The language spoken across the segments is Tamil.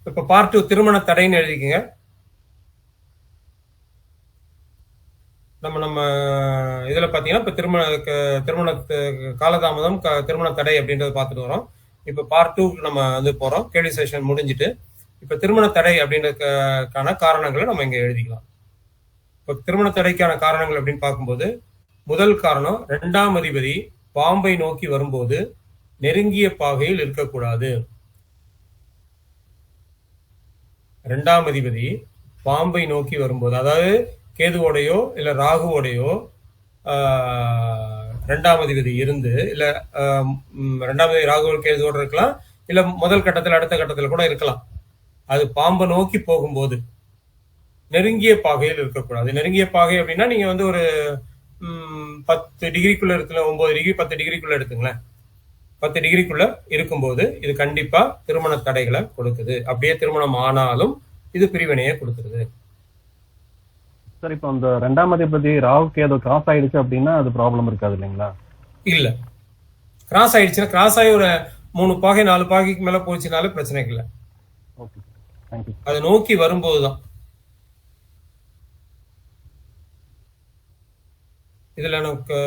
இப்ப பார்ட் 2 திருமண தடைன்னு எழுதிக்கங்க. நம்ம இதுல பாத்தீங்கன்னா இப்ப திருமண காலதாமதம் திருமண தடை அப்படின்றத பார்த்துட்டு வரோம். இப்ப பார்ட் 2 நம்ம வந்து போறோம். கேள்வி செஷன் முடிஞ்சிட்டு இப்ப திருமண தடை அப்படின்றதுக்கான காரணங்களை நம்ம இங்க எழுதிக்கலாம். இப்ப திருமண தடைக்கான காரணங்கள் அப்படின்னு பார்க்கும்போது முதல் காரணம், 2ஆம் அதிபதி பாம்பை நோக்கி வரும்போது நெருங்கிய பாகையில் இருக்கக்கூடாது. 2ஆம் அதிபதி பாம்பை நோக்கி வரும்போது, அதாவது கேதுவோடையோ இல்ல ராகுவோடையோ 2ஆம் அதிபதி இருந்து, இல்ல 2ஆம் அதிபதி ராகு கேதுவோட இருக்கலாம், இல்ல முதல் கட்டத்தில் அடுத்த கட்டத்தில் கூட இருக்கலாம். அது பாம்பை நோக்கி போகும்போது நெருங்கிய பாகையில் இருக்கக்கூடாது. நெருங்கிய பாகை அப்படின்னா நீங்க வந்து ஒரு 10 டிகிரிக்குள்ள இருக்குல்ல, 9 டிகிரி 10 டிகிரிக்குள்ள எடுத்துங்களேன். 10 டிகிரிக்குள்ள இருக்கும்போது இது கண்டிப்பா திருமண தடைகளை கொடுக்குது. அப்படியே திருமணம் ஆனாலும் இது பிரிவினையை கொடுத்துருது. சார், இப்போ அந்த 2ஆம் அதிபதி ராகுக்கு ஏதோ கிராஸ் ஆயிடுச்சு அப்படின்னா அது ப்ராப்ளம் இருக்காது இல்லைங்களா? இல்ல, கிராஸ் ஆயிடுச்சுன்னா, கிராஸ் ஆகி ஒரு 3 பாகை 4 பாகைக்கு மேல போச்சுனாலும் பிரச்சனை இல்லை. அதை நோக்கி வரும்போதுதான். இதுல எனக்கு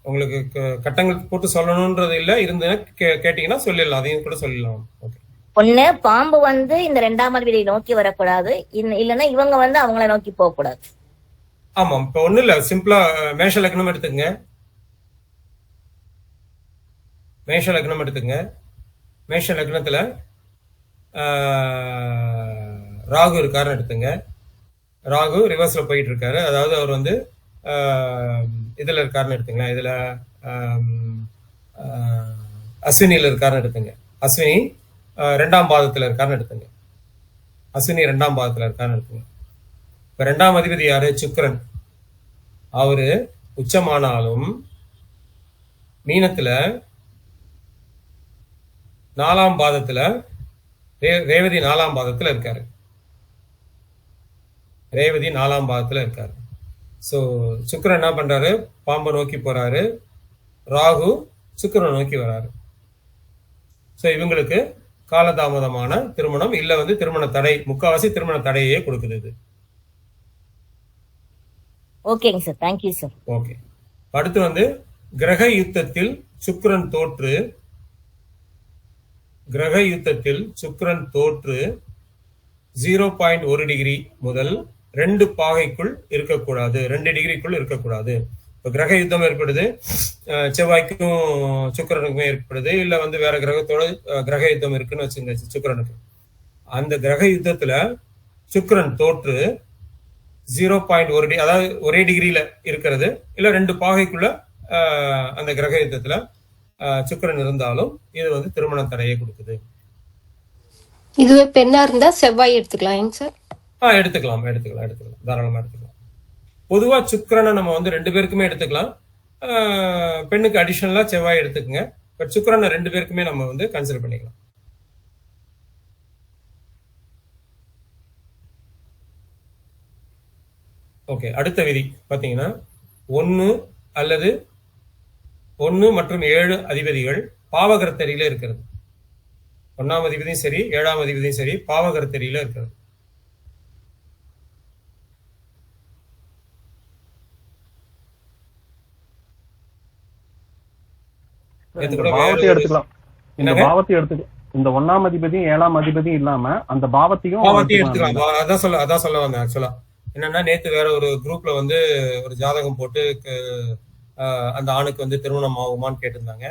உங்களுக்கு கட்டங்கள் போட்டு சொல்லணும்ன்றது இல்ல, இருந்து கேட்டீங்கன்னா சொல்லிடலாம், அதையும் கூட சொல்லிடலாம். ஓகே. ஒண்ணு, பாம்பு வந்து இந்த 2ஆம் அதிபதியை நோக்கி வரக்கூடாது, இல்லைன்னா இவங்க வந்து அவங்கள நோக்கி போக கூடாது. ஆமா, இப்ப ஒண்ணு இல்ல, சிம்பிளா மேஷ லக்னம் எடுத்துக்கங்க. மேஷ லக்னம் எடுத்துக்கங்க. மேஷ லக்னத்துல ராகு இருக்காருன்னு எடுத்துங்க. ராகு ரிவர்ஸ்ல போயிட்டு இருக்காரு, அதாவது அவர் வந்து இதுல இருக்காருன்னு எடுத்துங்களேன். இதுல அஸ்வினியில இருக்காருன்னு எடுத்துங்க. அஸ்வினி 2ஆம் பாதத்துல இருக்காருன்னு எடுத்துங்க. அஸ்வினி 2ஆம் பாதத்துல இருக்காருன்னு எடுத்துங்க. இப்ப 2ஆம் அதிபதி யாரு? சுக்கிரன். அவரு உச்சமானாலும் மீனத்துல 4ஆம் பாதத்துல ரேவதி 4ஆம் பாதத்துல இருக்காரு. ரேவதி 4ஆம் பாதத்துல இருக்காரு. சோ சுக்கிரன் என்ன பண்றாரு? பாம்பை நோக்கி போறாரு. ராகு சுக்கிரனை நோக்கி வராரு. சோ இவங்களுக்கு காலதாமதமான திருமணம் இல்ல வந்து திருமண தடை, முக்காவாசி திருமண தடையே கொடுக்குது இது. ஓகேங்க சார், தேங்க்யூ சார். ஓகே. அடுத்து வந்து கிரக யுத்தத்தில் சுக்கிரன் தோற்று, கிரக யுத்தத்தில் சுக்கிரன் தோற்று 0.1 டிகிரி முதல் 2 பாகைக்குள் இருக்கக்கூடாது, 2 டிகிரிக்குள் இருக்கக்கூடாது. இப்போ கிரக யுத்தம் ஏற்படுது, செவ்வாய்க்கும் சுக்கிரனுக்கும் ஏற்படுது, இல்ல வந்து வேற கிரகத்தோட கிரக யுத்தம் இருக்குன்னு வச்சுங்க சுக்கிரனுக்கு. அந்த கிரக யுத்தத்துல சுக்கிரன் தோற்று 0.1 டிகிரி, அதாவது ஒரே டிகிரியில இருக்கிறது, இல்ல 2 பாகைக்குள்ள அந்த கிரக யுத்தத்துல சுக்கிரன் இருந்தாலும் இது வந்து திருமண தடையை கொடுக்குது. இதுவே பெண்ணா இருந்தா செவ்வாய் எடுத்துக்கலாம் சார்? எடுத்துக்கலாம், தாராளமா எடுத்துக்கலாம். பொதுவா சுக்கிரனை நம்ம வந்து 2 பேருக்குமே எடுத்துக்கலாம். பெண்ணுக்கு அடிஷனலா செவ்வாய் எடுத்துக்கங்க. பட் சுக்கிரனை 2 பேருக்குமே நம்ம வந்து கன்சிடர் பண்ணிக்கலாம். ஓகே. அடுத்த விதி பாத்தீங்கன்னா 1 அல்லது 1 மற்றும் 7 அதிபதிகள் பாவகர்த்தரியில இருக்கிறது. 1ஆம் அதிபதியும் சரி 7ஆம் அதிபதியும் சரி பாவகர்த்தரியில இருக்கிறது. பாவத்தை எடுத்துக்கலாம். இந்த பாவத்தை எடுத்துக்கலாம். இந்த 1ஆம் அதிபதியும் 7ஆம் அதிபதியும் இல்லாம அந்த பாவத்தையும் எடுத்துக்கலாம். அதான் சொல்ல வந்தேன். ஆக்சுவலா என்னன்னா, நேத்து வேற ஒரு குரூப்ல வந்து ஒரு ஜாதகம் போட்டு அந்த ஆணுக்கு வந்து திருமணம் ஆகுமான்னு கேட்டிருந்தாங்க.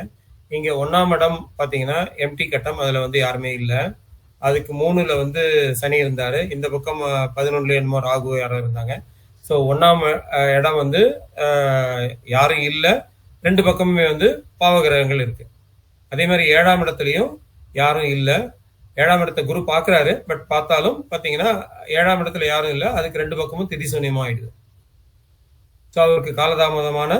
இங்க 1ஆம் இடம் பாத்தீங்கன்னா எம்டி கட்டம், அதுல வந்து யாருமே இல்ல. அதுக்கு 3ல வந்து சனி இருந்தாரு, இந்த பக்கம் 11ல என்னமோ ராகு யாரோ இருந்தாங்க. ஸோ 1ஆம் இடம் வந்து யாரும் இல்ல, 2 பக்கமுமே வந்து பாவகிரகங்கள் இருக்கு. அதே மாதிரி 7ஆம் இடத்துலயும் யாரும் இல்ல. 7ஆம் இடத்தை குரு பாக்குறாரு, பட் பார்த்தாலும் பாத்தீங்கன்னா 7ஆம் இடத்துல யாரும் இல்ல, அதுக்கு 2 பக்கமும் திதி சூன்யமா ஆயிடுது. ஸோ அவருக்கு காலதாமதமான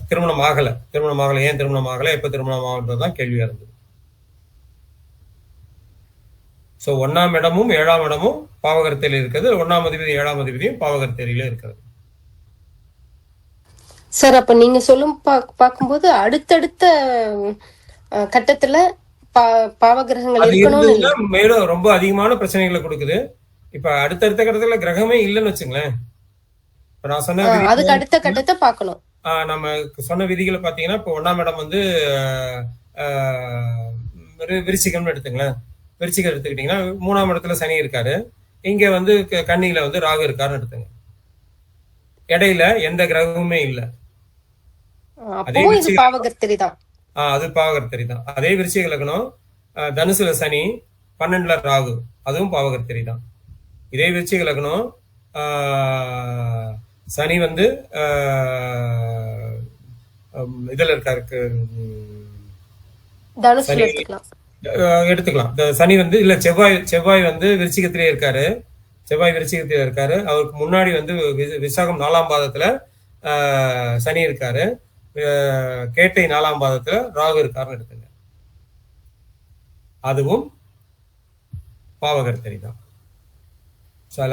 திருமணம் ஆகல. ஏன் திருமணம் ஆகல, எப்ப திருமணம் ஆகுன்றதுதான் கேள்வியா இருந்தது. சோ 1ஆம் இடமும் 7ஆம் இடமும் பாவகர்த்தையில இருக்கிறது. 1ஆம் அதிபதி 7ஆம் அதிபதியும் பாவகர்த்தையில இருக்கிறது. சார், அப்ப நீங்க சொல்லும் பார்க்கும்போது அடுத்தடுத்த கட்டத்துல பாவகிரகங்கள் அது இருக்கணும்னு இல்ல. இருந்ததுன்னா மேலும் ரொம்ப அதிகமான பிரச்சனைகளை கொடுக்குது. இப்ப அடுத்தடுத்த கட்டத்துல கிரகமே இல்லைன்னு வச்சுங்களேன். இப்ப நான் சொன்ன அதுக்கு அடுத்த கட்டத்தை பார்க்கணும். நம்ம சொன்ன விதிகளை பாத்தீங்கன்னா இப்ப 1ஆம் இடம் வந்து விருச்சிகம்னு எடுத்துங்களேன். விருச்சிகம் எடுத்துக்கிட்டீங்கன்னா 3ஆம் இடத்துல சனி இருக்காரு, இங்க வந்து கன்னியில வந்து ராகு இருக்காருன்னு எடுத்துங்க. இடையில எந்த கிரகமுமே இல்ல. அதே பாவகர்த்தரி தான். அது பாவகர்த்தரி தான். அதே விருச்சிக லக்னம் தனுசுல சனி 12ல ராகு, அதுவும் பாவகர்த்தரி தான். இதே விருச்சிக லக்னம் சனி வந்து இதுல இருக்காரு, எடுத்துக்கலாம். சனி வந்து இல்ல செவ்வாய் வந்து விருச்சிகத்திலே இருக்காரு. செவ்வாய் விருச்சிகத்தில இருக்காரு. அவருக்கு முன்னாடி வந்து விசாகம் 4ஆம் பாதத்துல சனி இருக்காரு. கேட்டை 4ஆம் பாதத்துல ராகு இருக்காருன்னு எடுத்துங்க. அதுவும் பாவகர்த்தரி தான்.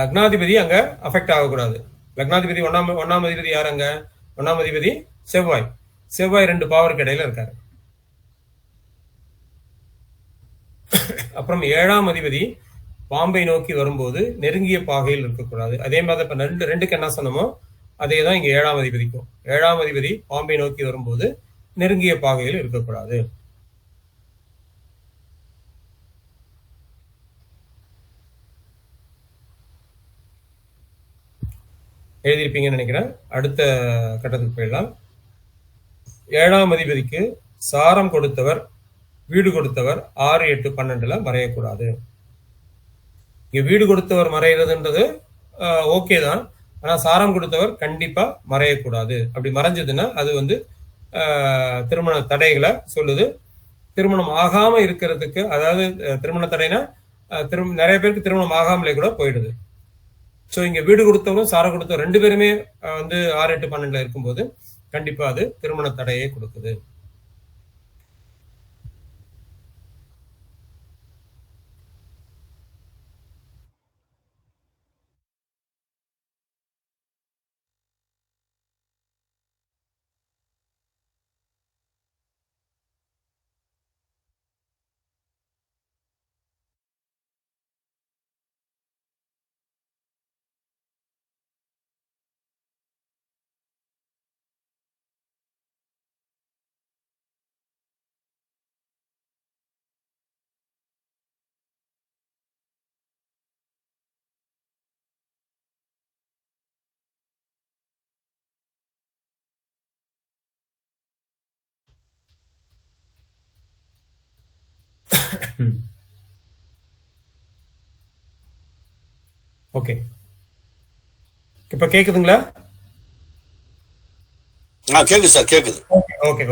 லக்னாதிபதி அங்க அஃபெக்ட் ஆகக்கூடாது. லக்னாதிபதி ஒன்னாம் அதிபதி யார் அங்க? 1ஆம் அதிபதி செவ்வாய். செவ்வாய் 2 பாவருக்கு இடையில இருக்காரு. அப்புறம் 7ஆம் அதிபதி பாம்பை நோக்கி வரும்போது நெருங்கிய பாகையில் இருக்கக்கூடாது. அதே மாதிரி இப்ப ரெண்டுக்கு என்ன சொன்னமோ அதேதான் இங்க 7ஆம் அதிபதிக்கும். 7ஆம் அதிபதி பாம்பை நோக்கி வரும்போது நெருங்கிய பாகையில் இருக்கக்கூடாது. எழுதியிருப்பீங்கன்னு நினைக்கிறேன். அடுத்த கட்டத்துக்கு போயிடலாம். 7ஆம் அதிபதிக்கு சாரம் கொடுத்தவர், வீடு கொடுத்தவர் 6, 8, 12ல மறையக்கூடாது. இங்க வீடு கொடுத்தவர் மறைகிறதுன்றது ஓகே தான். ஆனா சாரம் கொடுத்தவர் கண்டிப்பா மறையக்கூடாது. அப்படி மறைஞ்சதுன்னா அது வந்து திருமண தடைகளை சொல்லுது. திருமணம் ஆகாம இருக்கிறதுக்கு, அதாவது திருமண தடைனா நிறைய பேருக்கு திருமணம் ஆகாமலே கூட போயிடுது. சோ இங்க வீடு கொடுத்தவரும் சாரம் கொடுத்தவர் 2 பேருமே வந்து 6, 8, 12ல இருக்கும்போது கண்டிப்பா அது திருமண தடையை கொடுக்குது. ஓகே, இப்ப கேக்குதுங்களா? கேக்குது சார், கேக்குது. ஓகே,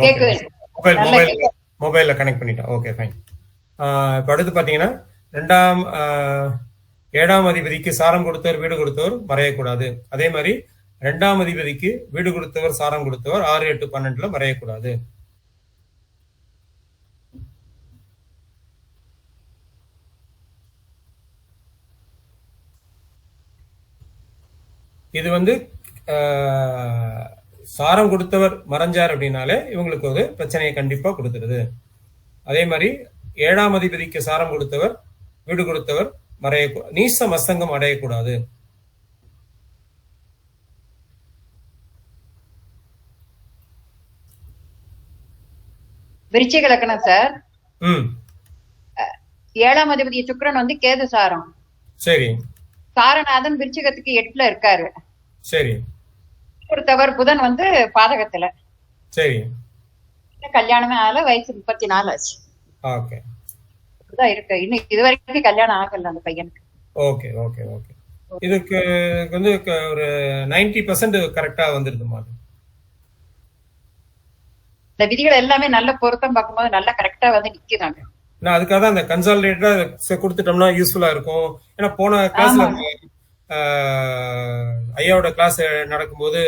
மொபைல்ல கனெக்ட் பண்ணிட்டேன். Okay, fine. இப்ப அடுத்து பாத்தீங்கன்னா 7ஆம் அதிபதிக்கு சாரம் கொடுத்தவர், வீடு கொடுத்தவர் மறையக்கூடாது. அதே மாதிரி 2ஆம் அதிபதிக்கு வீடு கொடுத்தவர், சாரம் கொடுத்தவர் 6, 8, 12ல மறையக்கூடாது. இது வந்து சாரம் கொடுத்தவர் மறைஞ்சார் அப்படின்னாலே இவங்களுக்கு ஒரு பிரச்சனையை கண்டிப்பா கொடுத்துருது. அதே மாதிரி 7ஆம் அதிபதிக்கு சாரம் கொடுத்தவர், வீடு கொடுத்தவர் நீச மஸ்தங்கம் அடையக்கூடாது. விருச்சிக லக்னம் சார். 7ஆம் அதிபதி சுக்கிரன் வந்து கேது சாரம். சரி. சாரநாதன் விருச்சிகத்துக்கு 8ல இருக்காரு. சரி. கொடுத்தவர் புதன் வந்து பாதகத்துல. சரி. கல்யாணமே ஆகல, வயசு 34 ஆச்சு. ஓகே, இருக்கு. இன்னும் இது வரைக்கும் கல்யாணம் ஆகல அந்த பையனுக்கு. Okay okay okay. இதுக்கு வந்து ஒரு 90% கரெக்டா வந்துருதுமா? இந்த விதிகள் எல்லாமே நல்ல பொருத்தம் பார்க்கும்போது நல்லா கரெக்டா வந்து நிக்கிறாங்க. நான் அதுக்காக தான் அந்த கன்சாலிடேட்டா கொடுத்துட்டோம்னா யூஸ்ஃபுல்லா இருக்கும். ஏன்னா போன கிளாஸ்ல ஐயாவோட கிளாஸ் நடக்கும்போது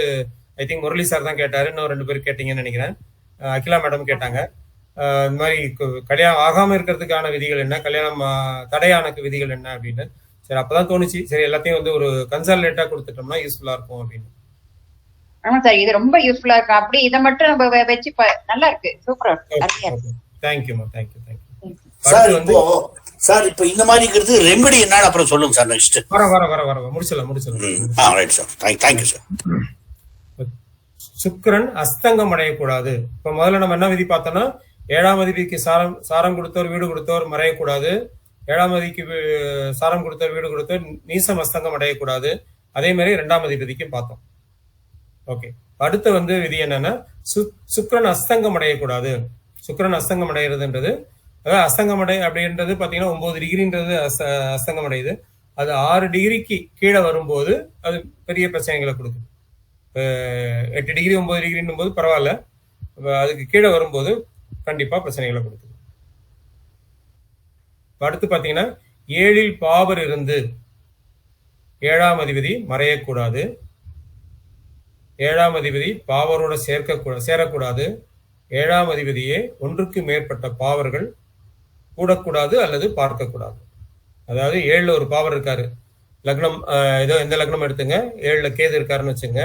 ஐ திங்க் முரளி சார் தான் கேட்டாரு, இன்னும் 2 பேர் கேட்டீங்கன்னு நினைக்கிறேன். அகிலா மேடம் கேட்டாங்க. இந்த மாதிரி கல்யாணம் ஆகாம இருக்கிறதுக்கான விதிகள் என்ன, கல்யாணம் தடையான விதிகள் என்ன அப்படின்னு. சரி, அப்பதான் தோணுச்சு, சரி எல்லாத்தையும் வந்து ஒரு கன்சாலிடேட்டா கொடுத்துட்டோம்னா யூஸ்ஃபுல்லா இருக்கும் அப்படின்னு. ஆமா சார், இது ரொம்ப யூஸ்ஃபுல்லா இருக்கும். அப்படி இதை மட்டும் நம்ம வச்சு நல்லா இருக்கு. சூப்பரா இருக்கு. தேங்க்யூமா, தேங்க்யூ. அடுத்து வந்து சார் இப்போ இந்த மாதிரிங்கிறது ரெமெடி என்னன்னு அப்புறம் சொல்லுங்க சார். நெக்ஸ்ட் வர முடிச்சலாம். Right sir, thank you sir. சுக்கிரன் அஸ்தங்கம் அடையக்கூடாது. இப்ப முதல்ல நம்ம என்ன விதி பார்த்தோம்னா, 7ஆம் அதிபதிக்கு சாரம் கொடுத்தவர் வீடு கொடுத்தவர் மறையக்கூடாது, 7ஆம் அதிபதிக்கு சாரம் கொடுத்தவர் வீடு கொடுத்தவர் நீசம் அஸ்தங்கம் அடையக்கூடாது. அதே மாதிரி 2ஆம் அதிபதிக்கும் பார்த்தோம். ஓகே, அடுத்த வந்து விதி என்னன்னா, சுக்கிரன் அஸ்தங்கம் அடையக்கூடாது. சுக்கிரன் அஸ்தங்கம் அடைகிறதுன்றது, அதாவது அஸ்தங்கம் அடை அப்படின்றது பாத்தீங்கன்னா 9 டிகிரின்றது அஸ்தங்கம் அடையுது. அது 6 டிகிரிக்கு கீழே வரும்போது அது பெரிய பிரச்சனைகளை கொடுக்குது. 8 டிகிரி 9 டிகிரின் போது பரவாயில்ல, அதுக்கு கீழே வரும்போது கண்டிப்பா பிரச்சனைகளை கொடுக்குது. அடுத்து பாத்தீங்கன்னா 7ல் பாவர் இருந்து 7ஆம் அதிபதி மறையக்கூடாது, 7ஆம் அதிபதி பாவரோட சேரக்கூடாது, 7ஆம் அதிபதியே ஒன்றுக்கு மேற்பட்ட பாவர்கள் கூடக்கூடாது அல்லது பார்க்கக்கூடாது. அதாவது 7ல ஒரு பாவர் இருக்காரு, லக்னம் ஏதோ எந்த லக்னம் எடுத்துங்க, 7ல கேது இருக்காருன்னு வச்சுங்க,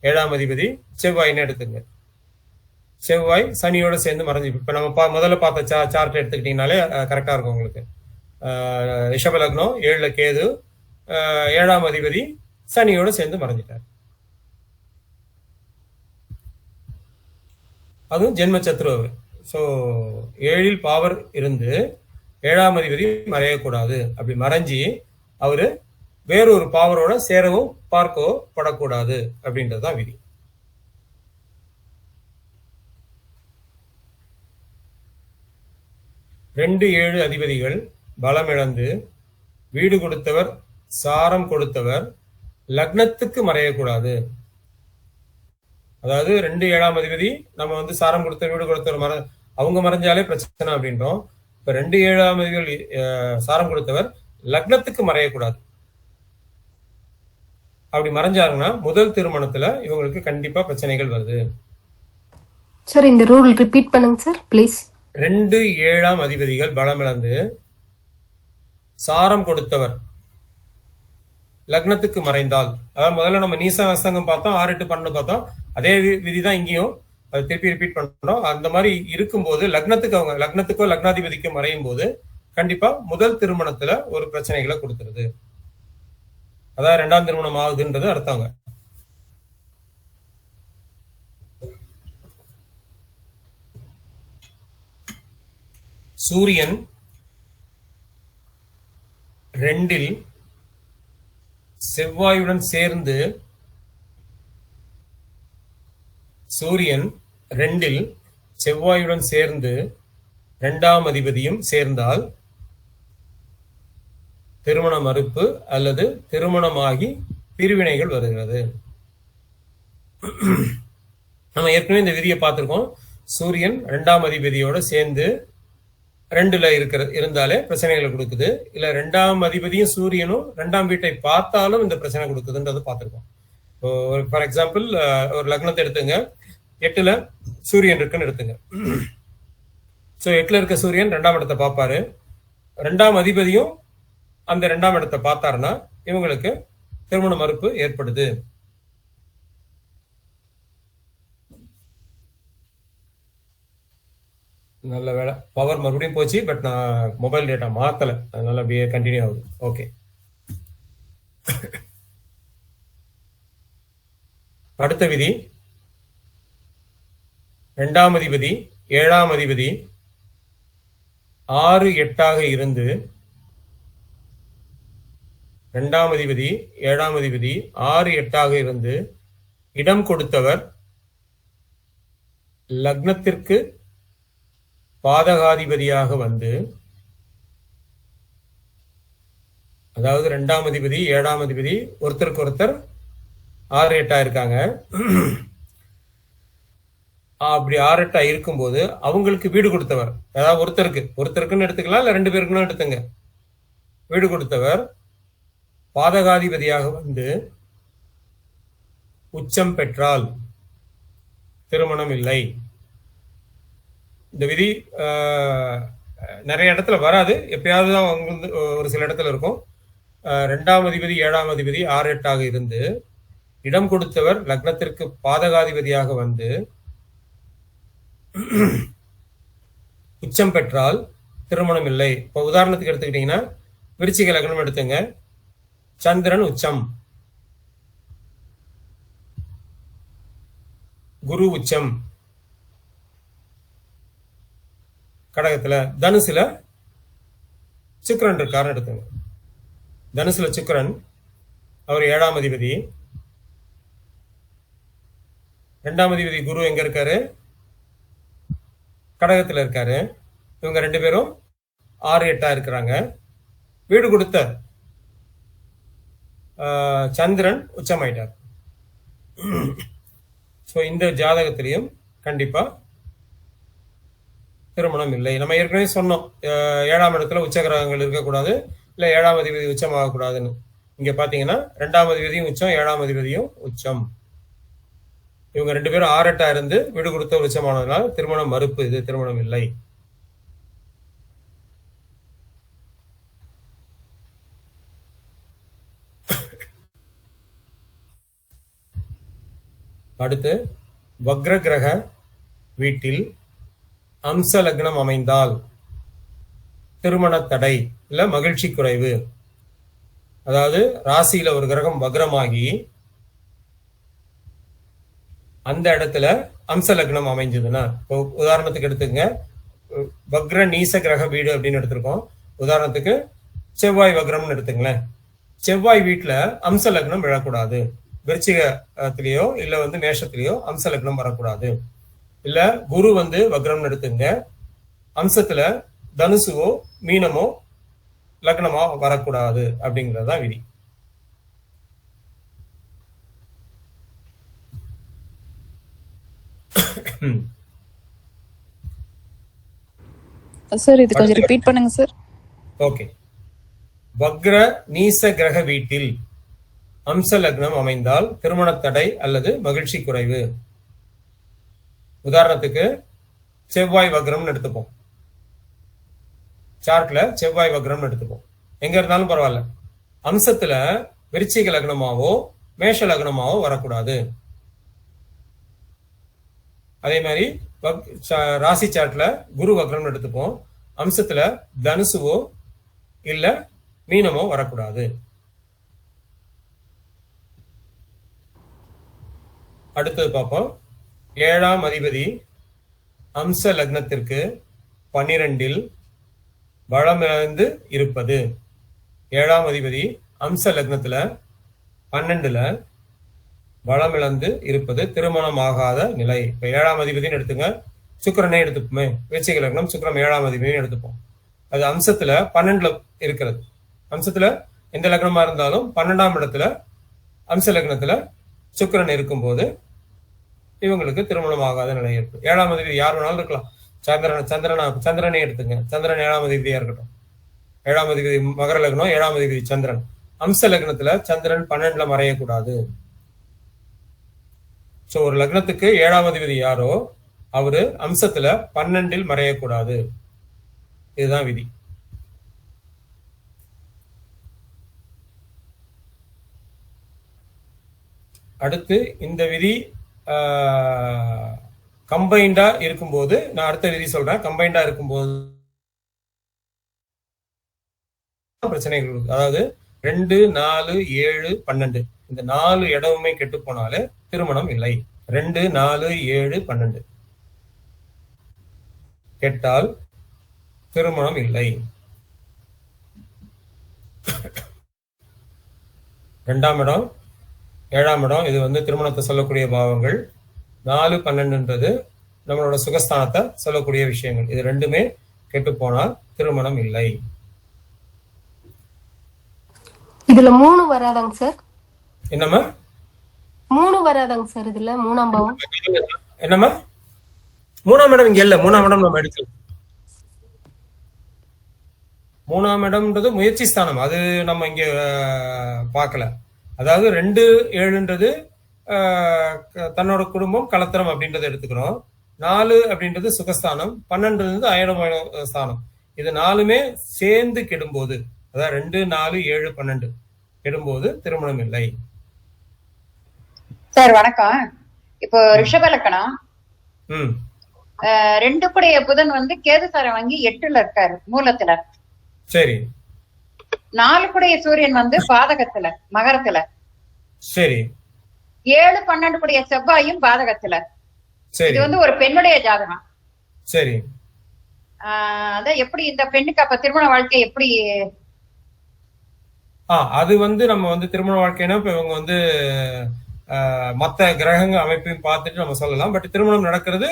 7ஆம் அதிபதி செவ்வாயின்னு எடுத்துங்க. செவ்வாய் சனியோட சேர்ந்து மறைஞ்சு, இப்ப நம்ம முதல்ல பார்த்த சார்ட் எடுத்துக்கிட்டீங்கனாலே கரெக்டா இருக்கும் உங்களுக்கு. ரிஷப லக்னம், 7ல கேது, 7ஆம் அதிபதி சனியோட சேர்ந்து மறைஞ்சிட்டார். அதுவும் ஜென்ம சத்ருவு. ஸோ 7ல் பாவர் இருந்து 7ஆம் அதிபதி மறையக்கூடாது. அப்படி மறைஞ்சி அவரு வேறொரு பாவரோட சேரவோ பார்க்கவோ படக்கூடாது அப்படின்றதுதான் விதி. ரெண்டு 7 அதிபதிகள் பலம் இழந்து வீடு கொடுத்தவர் சாரம் கொடுத்தவர் லக்னத்துக்கு மறையக்கூடாது. அதாவது 2 7ஆம் அதிபதி நம்ம வந்து சாரம் கொடுத்த வீடு கொடுத்தவர் அவங்க மறைஞ்சாலே பிரச்சனை அப்படின்றோம். இப்ப 2 7ஆம் அதிபதி சாரம் கொடுத்தவர் லக்னத்துக்கு மறையக்கூடாது. அப்படி மறைஞ்சாருன்னா முதல் திருமணத்துல இவங்களுக்கு கண்டிப்பா பிரச்சனைகள் வருது. சார் இந்த ரூல் ரிப்பீட் பண்ணுங்க சார் ப்ளீஸ். 2 7ஆம் அதிபதிகள் பலமிழந்து சாரம் கொடுத்தவர் லக்னத்துக்கு மறைந்தால், அதாவது முதல்ல நம்ம நீச அஸ்தங்கம் பார்த்தோம், 6 8 12 பார்த்தோம், அதே விதிதான் இங்கேயும், அது திருப்பி ரிப்பீட் பண்றோம். அந்த மாதிரி இருக்கும்போது லக்னத்துக்கோ லக்னாதிபதிக்கோ மறையும் போது கண்டிப்பா முதல் திருமணத்துல ஒரு பிரச்சனைகளை கொடுத்துருது. அதாவது 2ஆம் திருமணம் ஆகுதுன்றது அர்த்தங்க. சூரியன் 2ல் செவ்வாயுடன் சேர்ந்து, சூரியன் 2ல் செவ்வாயுடன் சேர்ந்து 2ஆம் அதிபதியும் சேர்ந்தால் திருமண மறுப்பு அல்லது திருமணமாகி பிரிவினைகள் வருகிறது. நம்ம ஏற்கனவே இந்த விதியை பார்த்திருக்கோம். சூரியன் 2ஆம் அதிபதியோட சேர்ந்து 2ல இருந்தாலே பிரச்சனைகளை கொடுக்குது. இல்ல 2ஆம் அதிபதியும் சூரியனும் 2ஆம் வீட்டை பார்த்தாலும் இந்த பிரச்சனை கொடுக்குதுன்றது பார்த்திருக்கோம். ஃபார் எக்ஸாம்பிள், ஒரு லக்னத்தை எடுத்துங்க, 8ல சூரியன் இருக்குன்னு எடுத்துங்க. சோ 8ல இருக்க சூரியன் 2ஆம் இடத்தை பார்ப்பாரு, 2ஆம் அதிபதியும் அந்த 2ஆம் இடத்தை பார்த்தாருன்னா இவங்களுக்கு திருமண மறுப்பு ஏற்படுது. நல்ல வேலை, பவர் மறுபடியும் போச்சு, பட் நான் மொபைல் டேட்டா மாத்தல, அதனால அப்படியே கண்டினியூ ஆகுது. ஓகே, அடுத்த விதி, 2ஆம் அதிபதி 7ஆம் அதிபதி 6 8 இருந்து, 2ஆம் அதிபதி 7ஆம் அதிபதி 6 8 இருந்து இடம் கொடுத்தவர் லக்னத்திற்கு பாதகாதிபதியாக வந்து, அதாவது 2ஆம் அதிபதி 7ஆம் அதிபதி ஒருத்தருக்கு ஒருத்தர் 6 8 இருக்காங்க. அப்படி 6 8 இருக்கும்போது அவங்களுக்கு வீடு கொடுத்தவர், அதாவது ஒருத்தருக்குன்னு எடுத்துக்கலாம், இல்ல 2 பேருக்குன்னு எடுத்துங்க, வீடு கொடுத்தவர் பாதகாதிபதியாக வந்து உச்சம் பெற்றால் திருமணம் இல்லை. இந்த விதி நிறைய இடத்துல வராது, எப்பயாவது தான் ஒரு சில இடத்துல இருக்கும். 2ஆம் அதிபதி 7ஆம் அதிபதி 6 8 இருந்து இடம் கொடுத்தவர் லக்னத்திற்கு பாதகாதிபதியாக வந்து உச்சம் பெற்றால் திருமணம் இல்லை. இப்போ உதாரணத்துக்கு எடுத்துக்கிட்டீங்கன்னா விருச்சிக லக்னம் எடுத்துங்க, சந்திரன் உச்சம், குரு உச்சம் கடகத்துல, தனுசுல சுக்கிரன் இருக்காருன்னு எடுத்துங்க. தனுசுல சுக்கிரன், அவர் 7ஆம் அதிபதி. 2ஆம் அதிபதி குரு எங்க இருக்காரு? கடகத்துல இருக்காரு. இவங்க 2 பேரும் 6, 8 இருக்கிறாங்க. வீடு கொடுத்த சந்திரன் உச்சமாயிட்டார். ஸோ இந்த ஜாதகத்திலையும் கண்டிப்பா திருமணம் இல்லை. நம்ம ஏற்கனவே சொன்னோம் 7ஆம் இடத்துல உச்ச கிரகங்கள் இருக்கக்கூடாது, இல்ல 7ஆம் அதிபதி உச்சமாக கூடாதுன்னு. இங்க பாத்தீங்கன்னா 2ஆம் அதிபதியும் உச்சம், 7ஆம் அதிபதியும் உச்சம். இவங்க 2 பேரும் 6, 8 இருந்து வீடு கொடுத்த உச்சமானதுனால திருமணம் மறுப்பு, இது திருமணம் இல்லை. அடுத்து வக்ர கிரக வீட்டில் அம்ச லக்னம் அமைந்தால் திருமண தடை இல்ல மகிழ்ச்சி குறைவு. அதாவது ராசியில ஒரு கிரகம் வக்ரமாகி அந்த இடத்துல அம்ச லக்னம் அமைஞ்சதுன்னா, உதாரணத்துக்கு எடுத்துங்க, வக்ர நீச கிரக வீடு அப்படின்னு எடுத்திருக்கோம். உதாரணத்துக்கு செவ்வாய் வக்ரம்னு எடுத்துங்களேன். செவ்வாய் வீட்டுல அம்ச லக்னம் விழக்கூடாது. விருச்சிகத்திலேயோ இல்ல மேஷத்திலேயோ அம்ச லக்னம் வரக்கூடாது. இல்ல குரு வக்ரம்னு எடுத்துங்க, அம்சத்துல தனுசுவோ மீனமோ லக்னமா வரக்கூடாது அப்படிங்கறதுதான் விதி. சார் இது கொஞ்சம் ரிப்பீட் பண்ணுங்க சார். ஓகே. வக்ர நீச கிரக வீட்டில் அம்ச லக்னம் அமைந்தால் திருமண தடை அல்லது மகிழ்ச்சி குறைவு. உதாரணத்துக்கு செவ்வாய் வக்ரம்னு எடுத்துப்போம். சார்ட்ல செவ்வாய் வக்ரம்னு எடுத்துப்போம். எங்க இருந்தாலும் பரவாயில்ல, அம்சத்துல விருச்சிக லக்னமாவோ மேஷ லக்னமாவோ வரக்கூடாது. அதே மாதிரி ராசி சார்ட்ல குரு வக்ரம்னு எடுத்துப்போம். அம்சத்துல தனுசுவோ இல்ல மீனமோ வரக்கூடாது. அடுத்தது பார்ப்போம். 7ஆம் அதிபதி அம்ச லக்னத்திற்கு 12இல் பலமிழந்து இருப்பது. 7ஆம் அதிபதி அம்ச லக்னத்துல 12ல பலமிழந்து இருப்பது திருமணமாகாத நிலை. இப்ப 7ஆம் அதிபதினு எடுத்துங்க, சுக்கிரனே எடுத்துப்போமே, விருச்சிக லக்னம் சுக்கிரம் 7ஆம் அதிபதினு எடுத்துப்போம். அது அம்சத்துல 12ல இருக்கிறது. அம்சத்துல எந்த லக்னமா இருந்தாலும் 12ஆம் இடத்துல அம்ச லக்னத்துல சுக்கிரன் இருக்கும்போது இவங்களுக்கு திருமணமாகாத நிலை இருக்கு. 7ஆம் அதிபதி யார் வேணாலும் இருக்கலாம். சந்திரனே எடுத்துங்க, சந்திரன் 7ஆம் அதிபதியா இருக்கட்டும். 7ஆம் அதிபதி மகர லக்னம், 7ஆம் அதிபதி சந்திரன். அம்ச லக்னத்துல சந்திரன் 12ல மறையக்கூடாது. சோ ஒரு லக்னத்துக்கு 7ஆம் அதிபதி யாரோ அவரு அம்சத்துல 12ல் மறையக்கூடாது. இதுதான் விதி. அடுத்து இந்த விதி கம்பைண்டா இருக்கும்போது, நான் அடுத்த விதி சொல்றேன். கம்பைண்டா இருக்கும்போது பிரச்சனைகள் இருக்கு. அதாவது 2, 4, 7, 12 இந்த 4 இடமுமே கெட்டு போனாலே திருமணம் இல்லை. 2, 4, 7, 12 கெட்டால் திருமணம் இல்லை. 2ஆம் இடம், 7ஆம் இடம், இது திருமணத்தை சொல்லக்கூடிய பாவங்கள். 4, 12ன்றது நம்மளோட சுகஸ்தானத்தை சொல்லக்கூடிய விஷயங்கள். இது ரெண்டுமே கெட்டு போனால் திருமணம் இல்லை. இதுல 3 வராதாங்க சார்? என்னம்மா 3 வராதாங்க சார் இதுல? 3ஆம் பாவம் என்னம்மா? 3ஆம் இடம் இங்க இல்ல. 3ஆம் இடம் நம்ம எடுக்கல. 3ஆம் இடம்ன்றது முயற்சி ஸ்தானம், அது நம்ம இங்க பார்க்கல. அதாவது 2, 7ன்றது தன்னோட குடும்பம் கலத்திரம் அப்படின்றத எடுத்துக்கிறோம். 4 அப்படின்றது சுகஸ்தானம், 12 அயனம் ஸ்தானம். இது 4மே சேர்ந்து கெடும்போது, அதாவது 2, 4, 7, 12 கெடும்போது திருமணம் இல்லை. சார் வணக்கம். இப்போ ரிஷப லக்கணம் 2 கூடைய புதன் வந்து கேதுசாரம் வாங்கி 8ல இருக்காரு மூலத்துல. சரி. 4 கூடைய சூரியன் வந்து பாதகத்துல மகரத்துல. சரி. 7, 12 கூடைய செவ்வாயும் பாதகத்துல. சரி. இது வந்து ஒரு பெண்ணுடைய ஜாதகம். சரி. அதான் எப்படி இந்த பெண்ணுக்கு அப்ப திருமண வாழ்க்கை எப்படி? அது வந்து நம்ம வந்து திருமண வாழ்க்கைனா இப்ப இவங்க வந்து மத்த கிரகங்க அமைப்பையும் பார்த்துட்டு நம்ம சொல்லலாம். பட் திருமணம் நடக்கிறது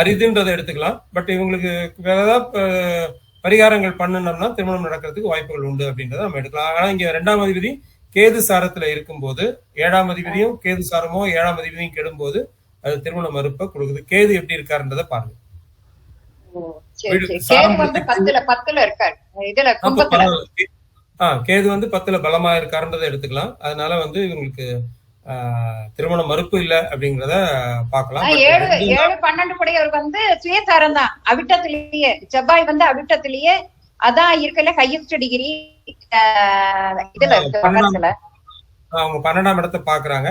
அரிதுன்றதை எடுத்துக்கலாம். பட் இவங்களுக்கு வேற ஏதாவது பரிகாரங்கள் பண்ணணும்னா திருமணம் நடக்கிறதுக்கு வாய்ப்புகள் உண்டு அப்படின்றத நம்ம எடுக்கலாம். ஆனா இங்க 2ஆம் அதிபதி கேது சாரத்துல இருக்கும்போது 7ஆம் அதிபதியும் கேது சாரமோ 7ஆம் அதிபதியும் கெடும்போது அது திருமண மறுப்பை கொடுக்குது. கேது எப்படி இருக்காருன்றதை பாருங்க. கேது வந்து 10ல பலமா இருக்காருன்றதை எடுத்துக்கலாம். அதனால வந்து இவங்களுக்கு திருமண மறுப்பு இல்ல அப்படிங்கறத பாக்கலாம். 7, 12 கூடையவர் வந்து சுயசாரம் தான், அவிட்டத்திலேயே செவ்வாய் வந்து அவிட்டத்திலேயே அதான் இருக்கல ஹையஸ்ட் டிகிரி இதுல இருக்கு பக்கத்துல. அவங்க 12ஆம் இடத்தை பாக்குறாங்க.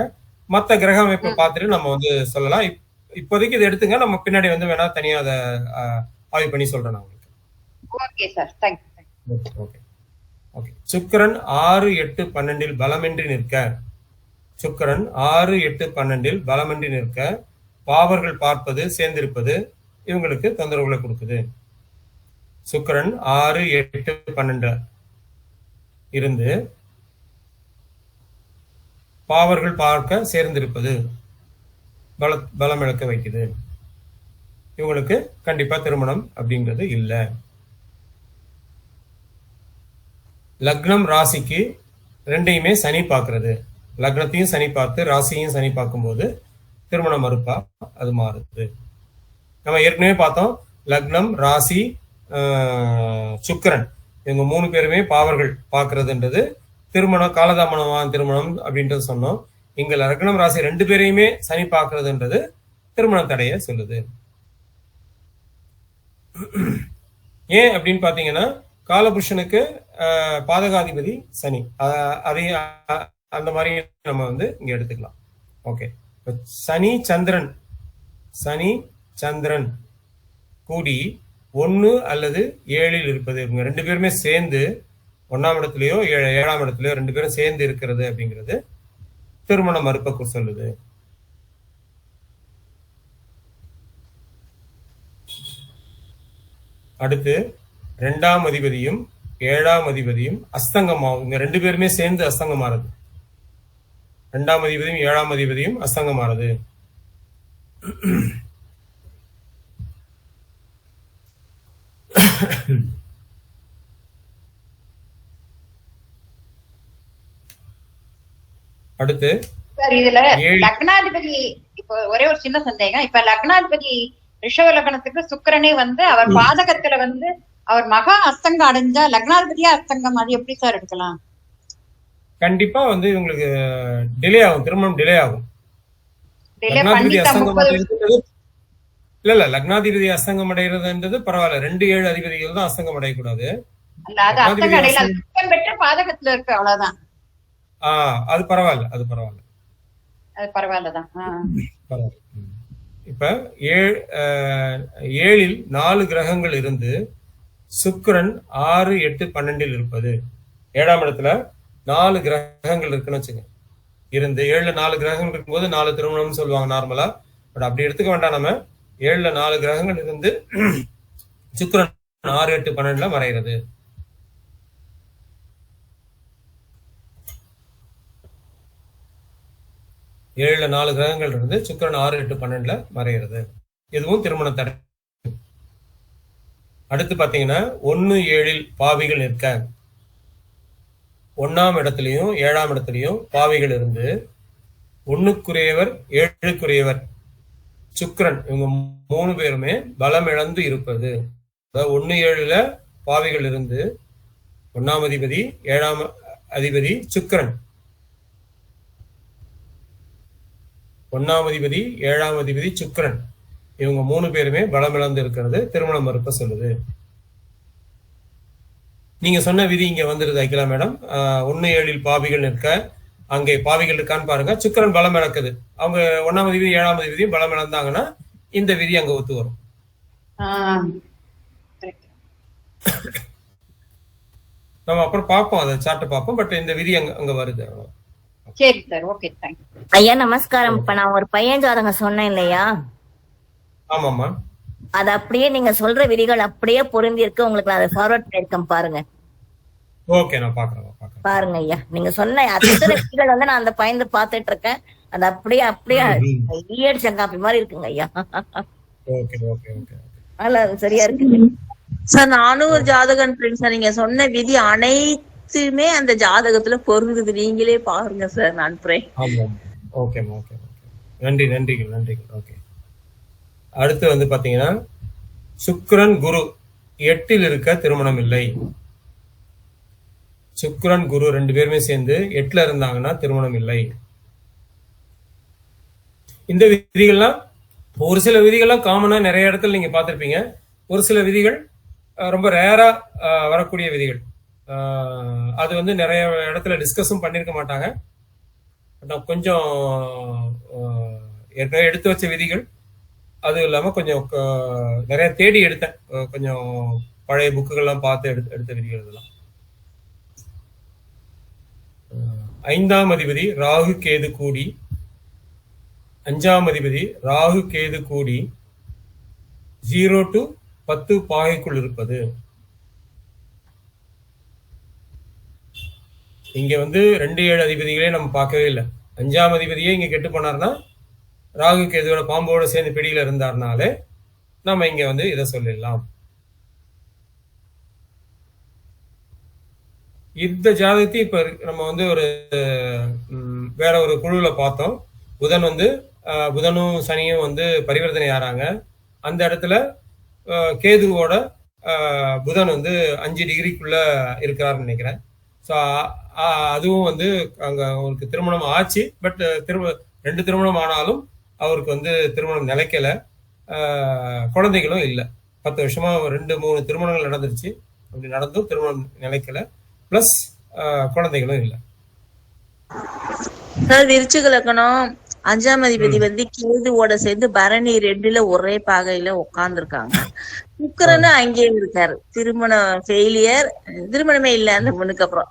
மத்த கிரக அமைப்பை பார்த்துட்டு நம்ம வந்து சொல்லலாம். இப்போதைக்கு இதை எடுத்துங்க, நம்ம பின்னாடி வந்து வேணா தனியா அதை ஆய்வு பண்ணி சொல்றேன் நான் உங்களுக்கு. Okay sir, thank you. Okay okay. சுக்கிரன் 6, 8, 12 பலமின்றி நிற்க, சுக்கிரன் 6, 8, 12 பலமின்றி நிற்க பாவர்கள் பார்ப்பது சேர்ந்திருப்பது இவங்களுக்கு தொந்தரவுகளை கொடுக்குது. சுக்கிரன் 6, 8, 12 இருந்து பாவர்கள் பார்க்க சேர்ந்திருப்பது பலம் இழக்க வைக்குது. இவங்களுக்கு கண்டிப்பா திருமணம் அப்படிங்கிறது இல்லை. லக்னம் ராசிக்கு 2யுமே சனி பார்க்கிறது. லக்னத்தையும் சனி பார்த்து ராசியையும் சனி பார்க்கும்போது திருமண மறுப்பா அது மாறுது. நம்ம ஏற்கனவே பார்த்தோம், லக்னம் ராசி சுக்கிரன் இவங்க 3 பேருமே பாவர்கள் பார்க்கறதுன்றது திருமணம் காலதாமனமான திருமணம் அப்படின்றது சொன்னோம். இங்க லக்னம் ராசி 2 பேரையுமே சனி பார்க்கறதுன்றது திருமண தடைய சொல்லுது. ஏன் அப்படின்னு பாத்தீங்கன்னா காலபுருஷனுக்கு பாதகாதிபதி சனி, அதையும் அந்த மாதிரி நம்ம வந்து இங்க எடுத்துக்கலாம். ஓகே. சனி சந்திரன் கூடி 1 அல்லது 7ல் இருப்பது, இவங்க 2 பேருமே சேர்ந்து 1ஆம் இடத்துலயோ 7ஆம் இடத்துலயோ 2 பேரும் சேர்ந்து இருக்கிறது அப்படிங்கிறது திருமண மறுப்புக்கு சொல்லுது. அடுத்து 2ஆம் அதிபதியும் 7ஆம் அதிபதியும் அஸ்தங்கமாகும். இங்க 2 பேருமே சேர்ந்து அஸ்தங்கமாறது. 2ஆம் அதிபதியும் 7ஆம் அதிபதியும் அஸ்தங்கமாறது. அடுத்து சார் இதுல லக்னாதிபதி, இப்போ ஒரே ஒரு சின்ன சந்தேகம். இப்ப லக்னாதிபதி ரிஷப லக்னத்துக்கு சுக்கிரனே வந்து அவர் பாதகத்துல வந்து அவர் மகா அஸ்தங்கம் அடைஞ்சா லக்னாதிபதியா அஸ்தங்கம், அது எப்படி சார் எடுக்கலாம்? கண்டிப்பா வந்து இவங்களுக்கு டிலே ஆகும், திருமணம் டிலே ஆகும். இல்ல லக்னாதிபதி அஸ்தங்கம் அடைகிறதுன்றது பரவாயில்ல. 2, 7 அதிபதிகள் தான் அஸ்தங்கம் அடையக்கூடாது. பாதகத்துல இருக்கு, அவ்வளவுதான். அது பரவாயில்ல, அது பரவாயில்ல, அது பரவாயில்லதான். இப்ப 7ல் 4 கிரகங்கள் இருந்து சுக்கிரன் 6, 8, 12 இருப்பது, 7ஆம் இடத்துல 4 கிரகங்கள் இருக்குன்னு வச்சுங்க. இருந்து 7ல் 4 கிரகங்கள் இருக்கும்போது 4 திருமணம்னு சொல்லுவாங்க நார்மலா. பட் அப்படி எடுத்துக்க வேண்டாம். நம்ம 7ல் 4 கிரகங்கள் இருந்து சுக்கிரன் 6, 8, 12 மறைகிறது. ஏழுல 4 கிரகங்கள் இருந்து சுக்கிரன் 6, 8, 12 மறைகிறது. இதுவும் திருமண தடை. அடுத்து பாத்தீங்கன்னா 1, 7ல் பாவிகள் நிற்க, 1ஆம் இடத்துலயும் 7ஆம் இடத்துலயும் பாவிகள் இருந்து 1க்குரியவர் 7க்குரியவர் சுக்கிரன் இவங்க 3 பேருமே பலம் இழந்து இருப்பது. அதாவது 1, 7ல பாவிகள் இருந்து 1ஆம் அதிபதி 7ஆம் அதிபதி சுக்கிரன், 1ஆம் அதிபதி 7ஆம் அதிபதி சுக்கிரன் இவங்க 3 பேருமே பலம் இழந்து இருக்கிறது திருமண மறுப்ப சொல்லுது. நீங்க சொன்ன விதி இங்க வந்துருது ஐக்கிலா மேடம். 1, 7ல் பாவிகள் நிற்க, அங்கே பாவிகள் இருக்கான்னு பாருங்க. சுக்கிரன் பலம் இழக்குது. அவங்க 1ஆம் அதிபதி 7ஆம் அதிபதியும் பலம் இழந்தாங்கன்னா இந்த விதி அங்க ஒத்து வரும். நம்ம அப்புறம் பார்ப்போம், அதை சார்ட் பார்ப்போம். பட் இந்த விதி அங்க வருது. சரி சார், ஓகே, தேங்க்யூ. ஐயா நமஸ்காரம். இப்ப நான் ஒரு பையன் ஜாதகம் சொன்னேன் இல்லையா? ஆமாமா. அது அப்படியே நீங்க சொல்ற விதிகள் அப்படியே பொருந்தி இருக்கு. உங்களுக்கு நான் அதை ஃபார்வர்ட் பண்ணிருக்கேன் பாருங்க. ஓகே, நான் பாக்குறேன். பாருங்க ஐயா, நீங்க சொன்ன அத்தனை விதிகள் வந்து நான் அந்த பையன் பார்த்துட்டு இருக்கேன். அது அப்படியே காப்பி மாதிரி இருக்குங்க ஐயா. Okay okay okay. அது சரியா இருக்கு சார். நானும் ஒரு ஜாதகம் சார். நீங்க சொன்ன விதி அனைத்துமே அந்த ஜாதகத்துல பொருந்துது. நீங்களே பாருங்க சார். நான் ஓகே ஓகே. நன்றிகள். ஓகே. அடுத்து வந்து பாத்தீங்கன்னா சுக்கிரன் குரு 8ல் இருக்க திருமணம் இல்லை. சுக்கிரன் குரு 2 பேருமே சேர்ந்து 8ல இருந்தாங்கன்னா திருமணம் இல்லை. இந்த விதிகள்லாம் ஒரு சில விதிகள்லாம் காமனா நிறைய இடத்துல நீங்க பார்த்திருப்பீங்க. ஒரு சில விதிகள் ரொம்ப ரேரா வரக்கூடிய விதிகள். அது வந்து நிறைய இடத்துல டிஸ்கஸும் பண்ணிருக்க மாட்டாங்க. நான் கொஞ்சம் ஏற்கனவே எடுத்து வச்ச விதிகள், அது இல்லாம கொஞ்சம் நிறைய தேடி எடுத்தேன். கொஞ்சம் பழைய புக்குகள்லாம் பார்த்து எடுத்த விதிகள் இதெல்லாம். 5ஆம் அதிபதி ராகு கேது கூடி, 5ஆம் அதிபதி ராகு கேது கூடி 0 to 10 பாகைக்குள் இருப்பது. இங்க வந்து 2-7 அதிபதிகளே நம்ம பார்க்கவே இல்லை. 5ஆம் அதிபதியே இங்க கெட்டு போனார்னா, ராகு கேதுவோட பாம்போட சேர்ந்து பிடியில இருந்தார்னாலே நம்ம இங்க வந்து இதை சொல்லிடலாம். இந்த ஜாதகத்தை இப்ப நம்ம வந்து ஒரு வேற ஒரு குழுல பார்த்தோம். புதன் வந்து புதனும் சனியும் வந்து பரிவர்த்தனை ஆறாங்க. அந்த இடத்துல கேதுவோட புதன் வந்து 5 டிகிரிக்குள்ள இருக்கிறாருன்னு நினைக்கிறேன். ஸோ அதுவும் வந்து அங்க அவருக்கு திருமணம் ஆச்சு. பட் 2 திருமணம் ஆனாலும் அவருக்கு வந்து திருமணம் நிலைக்கல. குழந்தைகளும் இல்லை. 10 வருஷமா 2-3 திருமணங்கள் நடந்துருச்சு. அப்படி நடந்தும் திருமணம் நிலைக்கல. பிளஸ் குழந்தைகளும் இல்லை. சார் விருச்சிக லக்னம் 5ஆம் அதிபதி வந்து கேதுவோட சேர்ந்து பரணி 2ல ஒரே பாகையில உட்கார்ந்துருக்காங்க. சுக்கிரன் அங்கேயே இருக்காரு. திருமணம் ஃபெயிலியர், திருமணமே இல்ல அந்த பொண்ணுக்கு அப்புறம்.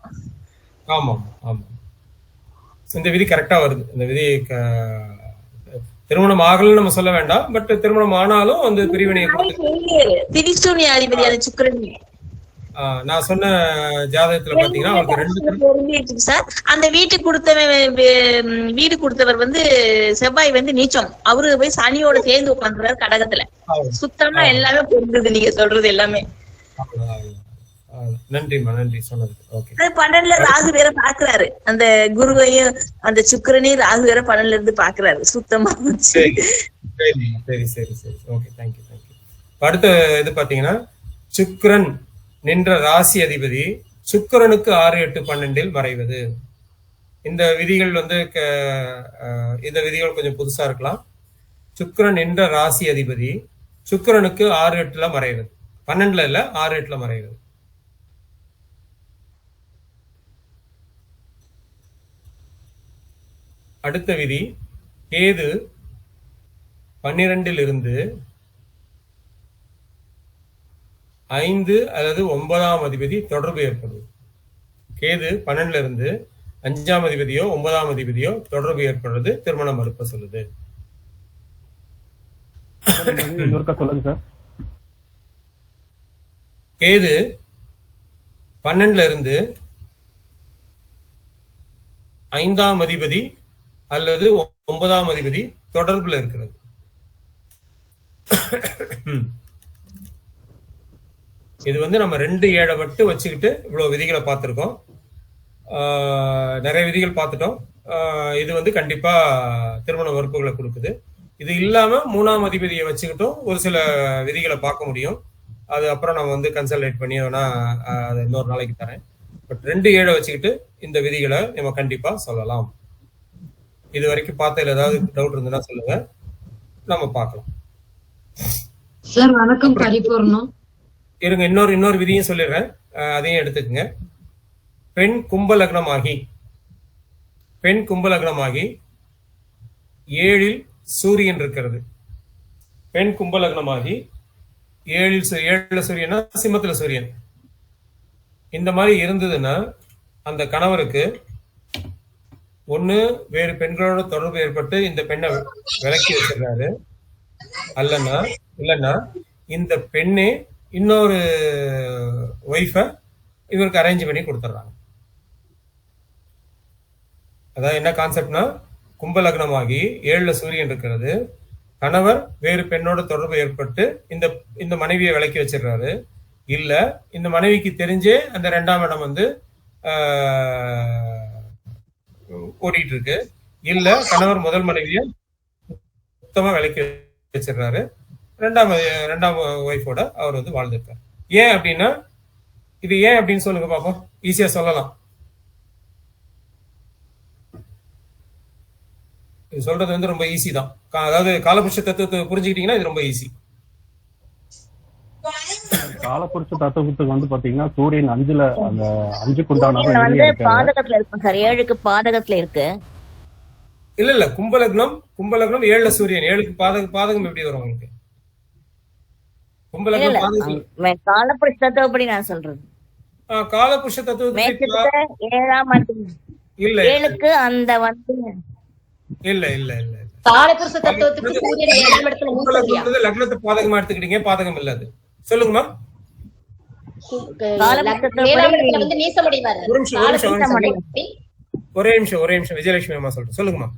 ஆமா. இந்த விதி கரெக்டா வருது. இந்த விதி திருமணம் ஆகலன்னு நம்ம சொல்ல வேண்டாம். பட் திருமணம் ஆனாலும் வந்து பிரிவினை திரிசூன்ய அதிபதி அது சுக்கிரன். நான் சொன்ன ஜாதகத்துல பாத்தீங்கன்னா அவருக்கு 2 சார். அந்த வீடு கொடுத்தவர் வந்து செவ்வாய் வந்து நீச்சம். அவரு போய் சனியோட சேர்ந்து உட்காந்துறாரு கடகத்துல. சுத்தமா எல்லாமே பொருந்தது நீங்க சொல்றது எல்லாமே. நன்றி சொன்னது. ஓகே. 12ல ராகு வேற பாக்குறாரு. அந்த குருவையும் அந்த சுக்கிரனையும் ராகு வேற 12ல இருந்து பாக்குறாரு. சுத்தமா சரி. Okay, thank you. அடுத்த இது பாத்தீங்கன்னா சுக்கிரன் நின்ற ராசி அதிபதி சுக்கிரனுக்கு 6, 8, 12 மறைவது. இந்த விதிகள் வந்து இந்த விதிகள் கொஞ்சம் புதுசா இருக்கலாம். சுக்கிரன் நின்ற ராசி அதிபதி சுக்கிரனுக்கு 6, 8 மறைவது. 12 இல்ல, 6, 8 மறைவது. அடுத்த விதி கேது 12 இருந்து 5 அல்லது 9ஆம் அதிபதி தொடர்பு ஏற்படுவது. கேது 12 இருந்து 5ஆம் அதிபதியோ 9ஆம் அதிபதியோ தொடர்பு ஏற்படுறது திருமணம் மறுப்ப சொல்லுது. கேது 12 இருந்து 5ஆம் அதிபதி அல்லது 9ஆம் அதிபதி தொடர்புல இருக்கிறது. இது வந்து நம்ம 2-7 மட்டும் வச்சுக்கிட்டு இவ்வளவு விதிகளை பார்த்திருக்கோம். நிறைய விதிகள் பார்த்துட்டோம். இது வந்து கண்டிப்பா திருமண மறுப்புகளை கொடுக்குது. இது இல்லாம 3ஆம் அதிபதியை வச்சுக்கிட்டும் ஒரு சில விதிகளை பார்க்க முடியும். அது அப்புறம் நம்ம வந்து கன்சல்டேட் பண்ணி வேணா அதை இன்னொரு நாளைக்கு தரேன். பட் 2-7 வச்சுக்கிட்டு இந்த விதிகளை நம்ம கண்டிப்பா சொல்லலாம். இது வரைக்கும் பார்த்ததுல ஏதாவது டவுட் இருந்ததுன்னா சொல்லுங்க, நம்ம பார்க்கலாம். சார் வணக்கம். பரிபூர்ணம் இருங்க, இன்னொரு விதியும் சொல்லிடுறேன், அதையும் எடுத்துக்கங்க. பெண் கும்பலக்னமாகி 7ல் சூரியன் இருக்கிறது. பெண் கும்பலக்னமாகி ஏழுல சூரியனா சிம்மத்துல சூரியன் இந்த மாதிரி இருந்ததுன்னா அந்த கணவருக்கு ஒண்ணு வேறு பெண்களோட தொடர்பு ஏற்பட்டு இந்த பெண்ணை விலக்கி வச்சிருக்காரு, இல்லைன்னா இந்த பெண்ணே இன்னொரு ஒய்ஃப இவருக்கு அரேஞ்ச் பண்ணி கொடுத்துட்றாங்க. அதாவது என்ன கான்செப்ட்னா, கும்ப லக்னமாகி 7ல சூரியன் இருக்கிறது, கணவர் வேறு பெண்ணோட தொடர்பு ஏற்பட்டு இந்த மனைவியை விலக்கி வச்சிடுறாரு, இல்ல இந்த மனைவிக்கு தெரிஞ்சே அந்த 2ஆம் இடம் வந்து ஓடிட்டு இருக்கு, இல்ல கணவர் முதல் மனைவியை சுத்தமா விலக்கி வச்சிடுறாரு, ரெண்டாம் ஒய்ஃபோட அவர் வந்து வாழ்ந்துருக்காரு. ஏன் அப்படின்னா, இது ஏன் அப்படின்னு சொல்லுங்க பாப்போம். ஈஸியா சொல்லலாம். இது சொல்றது வந்து ரொம்ப ஈஸி தான். அதாவது காலபுருஷ தத்துவத்தை புரிஞ்சுக்கிட்டீங்கன்னா இது ரொம்ப ஈஸி. காலபுருஷ தத்துவத்துக்கு வந்து பாத்தீங்கன்னா சூரியன் 5ல அந்த 5க்கு உண்டான பாதகத்துல இருக்கும் சார், 7க்கு பாதகத்துல இருக்கு. இல்ல கும்பலக்னம் 7ல சூரியன், 7க்கு பாதகம் எப்படி வரும் உங்களுக்கு? கும்பலக்னம் காலபுருஷ தத்துவப்படி நான் சொல்றது. காலபுருஷ தத்துவத்துக்கு 7ஆம் இல்ல 7க்கு அந்த வந்து இல்ல காலபுருஷ தத்துவத்துக்கு சூரியன் 7ஆம் இடத்துல மூலத்துல லக்னத்தை பாதகமா எடுத்துக்கிட்டீங்க, பாதகம் இல்ல அது. சொல்லுங்கம்மா. வந்து நீசமடைவாரு. ஒரே நிமிஷம் விஜயலட்சுமி அம்மா சொல்றேன், சொல்லுங்கம்மா.